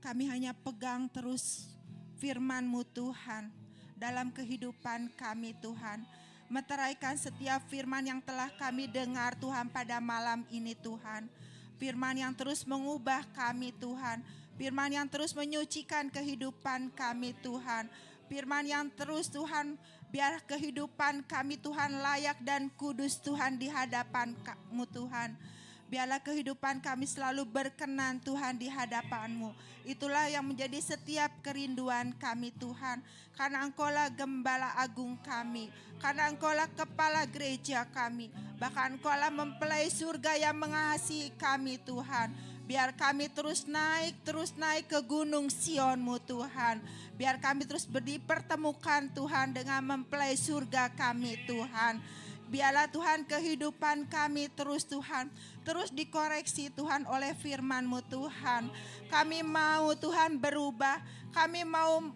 Kami hanya pegang terus firman-Mu Tuhan dalam kehidupan kami Tuhan. Meteraikan setiap firman yang telah kami dengar Tuhan pada malam ini Tuhan. Firman yang terus mengubah kami Tuhan. Firman yang terus menyucikan kehidupan kami Tuhan. Firman yang terus Tuhan, biar kehidupan kami Tuhan layak dan kudus Tuhan di hadapan-Mu Tuhan. Biarlah kehidupan kami selalu berkenan Tuhan di hadapan-Mu. Itulah yang menjadi setiap kerinduan kami Tuhan. Karena Engkaulah gembala agung kami. Karena Engkaulah kepala gereja kami. Bahkan Engkaulah mempelai surga yang mengasihi kami Tuhan. Biar kami terus naik ke gunung Sion-Mu Tuhan. Biar kami terus dipertemukan Tuhan dengan mempelai surga kami Tuhan. Biarlah Tuhan kehidupan kami terus Tuhan, terus dikoreksi Tuhan oleh firman-Mu Tuhan. Kami mau Tuhan berubah, kami mau,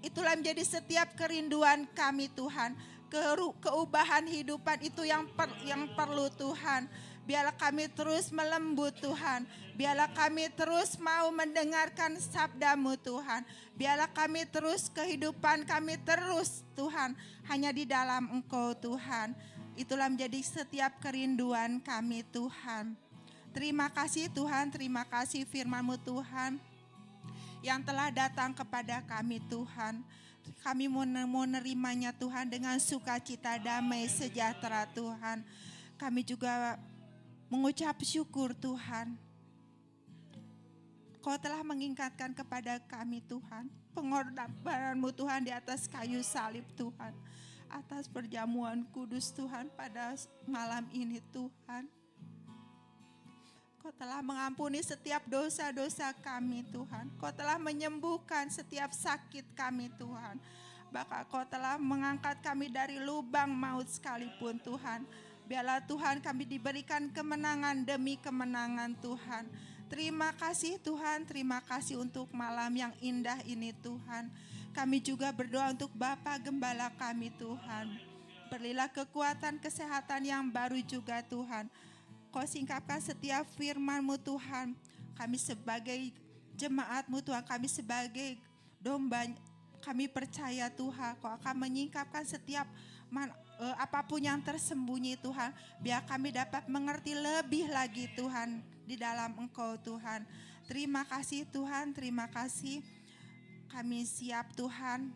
itulah menjadi setiap kerinduan kami Tuhan. Keubahan hidupan itu yang perlu Tuhan. Biarlah kami terus melembut Tuhan. Biarlah kami terus mau mendengarkan sabda-Mu Tuhan. Biarlah kami terus kehidupan kami terus Tuhan hanya di dalam Engkau Tuhan. Itulah menjadi setiap kerinduan kami Tuhan. Terima kasih Tuhan, terima kasih firman-Mu Tuhan yang telah datang kepada kami Tuhan. Kami mau menerimanya Tuhan dengan sukacita, damai, sejahtera Tuhan. Kami juga mengucap syukur Tuhan. Kau telah mengingatkan kepada kami Tuhan, pengorbanan-Mu Tuhan di atas kayu salib Tuhan. Atas perjamuan kudus Tuhan pada malam ini Tuhan. Kau telah mengampuni setiap dosa-dosa kami Tuhan. Kau telah menyembuhkan setiap sakit kami Tuhan. Bahkan Kau telah mengangkat kami dari lubang maut sekalipun Tuhan. Biarlah Tuhan kami diberikan kemenangan demi kemenangan Tuhan. Terima kasih Tuhan, terima kasih untuk malam yang indah ini Tuhan. Kami juga berdoa untuk Bapa Gembala kami Tuhan. Berilah kekuatan kesehatan yang baru juga Tuhan. Kau singkapkan setiap firman-Mu Tuhan. Kami sebagai jemaat-Mu Tuhan, kami sebagai domba, kami percaya Tuhan Kau akan menyingkapkan setiap apapun yang tersembunyi Tuhan. Biar kami dapat mengerti lebih lagi Tuhan di dalam Engkau Tuhan. Terima kasih Tuhan, terima kasih. Kami siap Tuhan,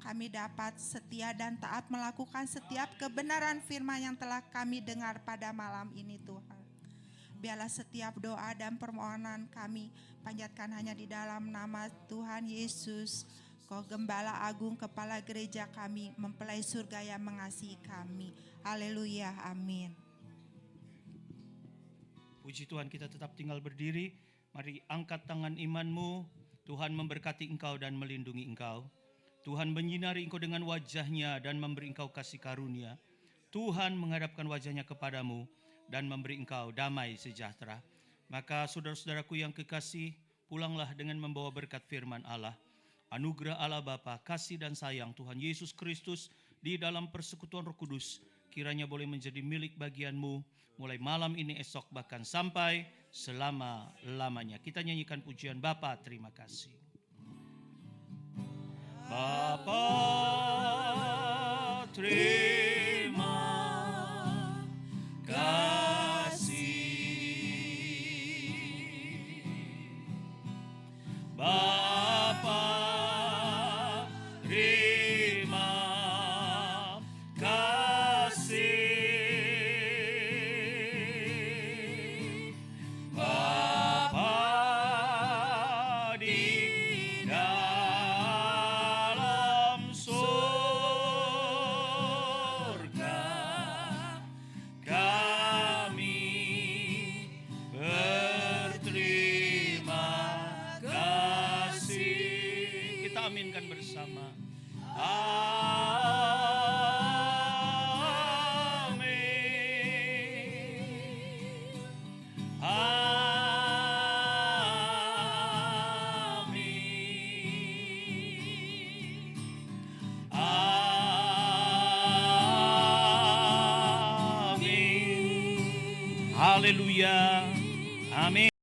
kami dapat setia dan taat melakukan setiap kebenaran firman yang telah kami dengar pada malam ini Tuhan. Biarlah setiap doa dan permohonan kami panjatkan hanya di dalam nama Tuhan Yesus. Kau Gembala Agung, Kepala Gereja kami, mempelai surga yang mengasihi kami. Haleluya, amin. Puji Tuhan, kita tetap tinggal berdiri. Mari angkat tangan imanmu. Tuhan memberkati engkau dan melindungi engkau. Tuhan menyinari engkau dengan wajah-Nya dan memberi engkau kasih karunia. Tuhan menghadapkan wajah-Nya kepadamu dan memberi engkau damai sejahtera. Maka saudara-saudaraku yang kekasih, pulanglah dengan membawa berkat firman Allah. Anugerah Allah Bapa, kasih dan sayang Tuhan Yesus Kristus di dalam persekutuan Roh Kudus kiranya boleh menjadi milik bagianmu mulai malam ini, esok, bahkan sampai selama-lamanya. Kita nyanyikan pujian Bapa, terima kasih. Bapa, terima kasih. Bapa, terima kasih. Bapa di dalam surga, Haleluya. Amin.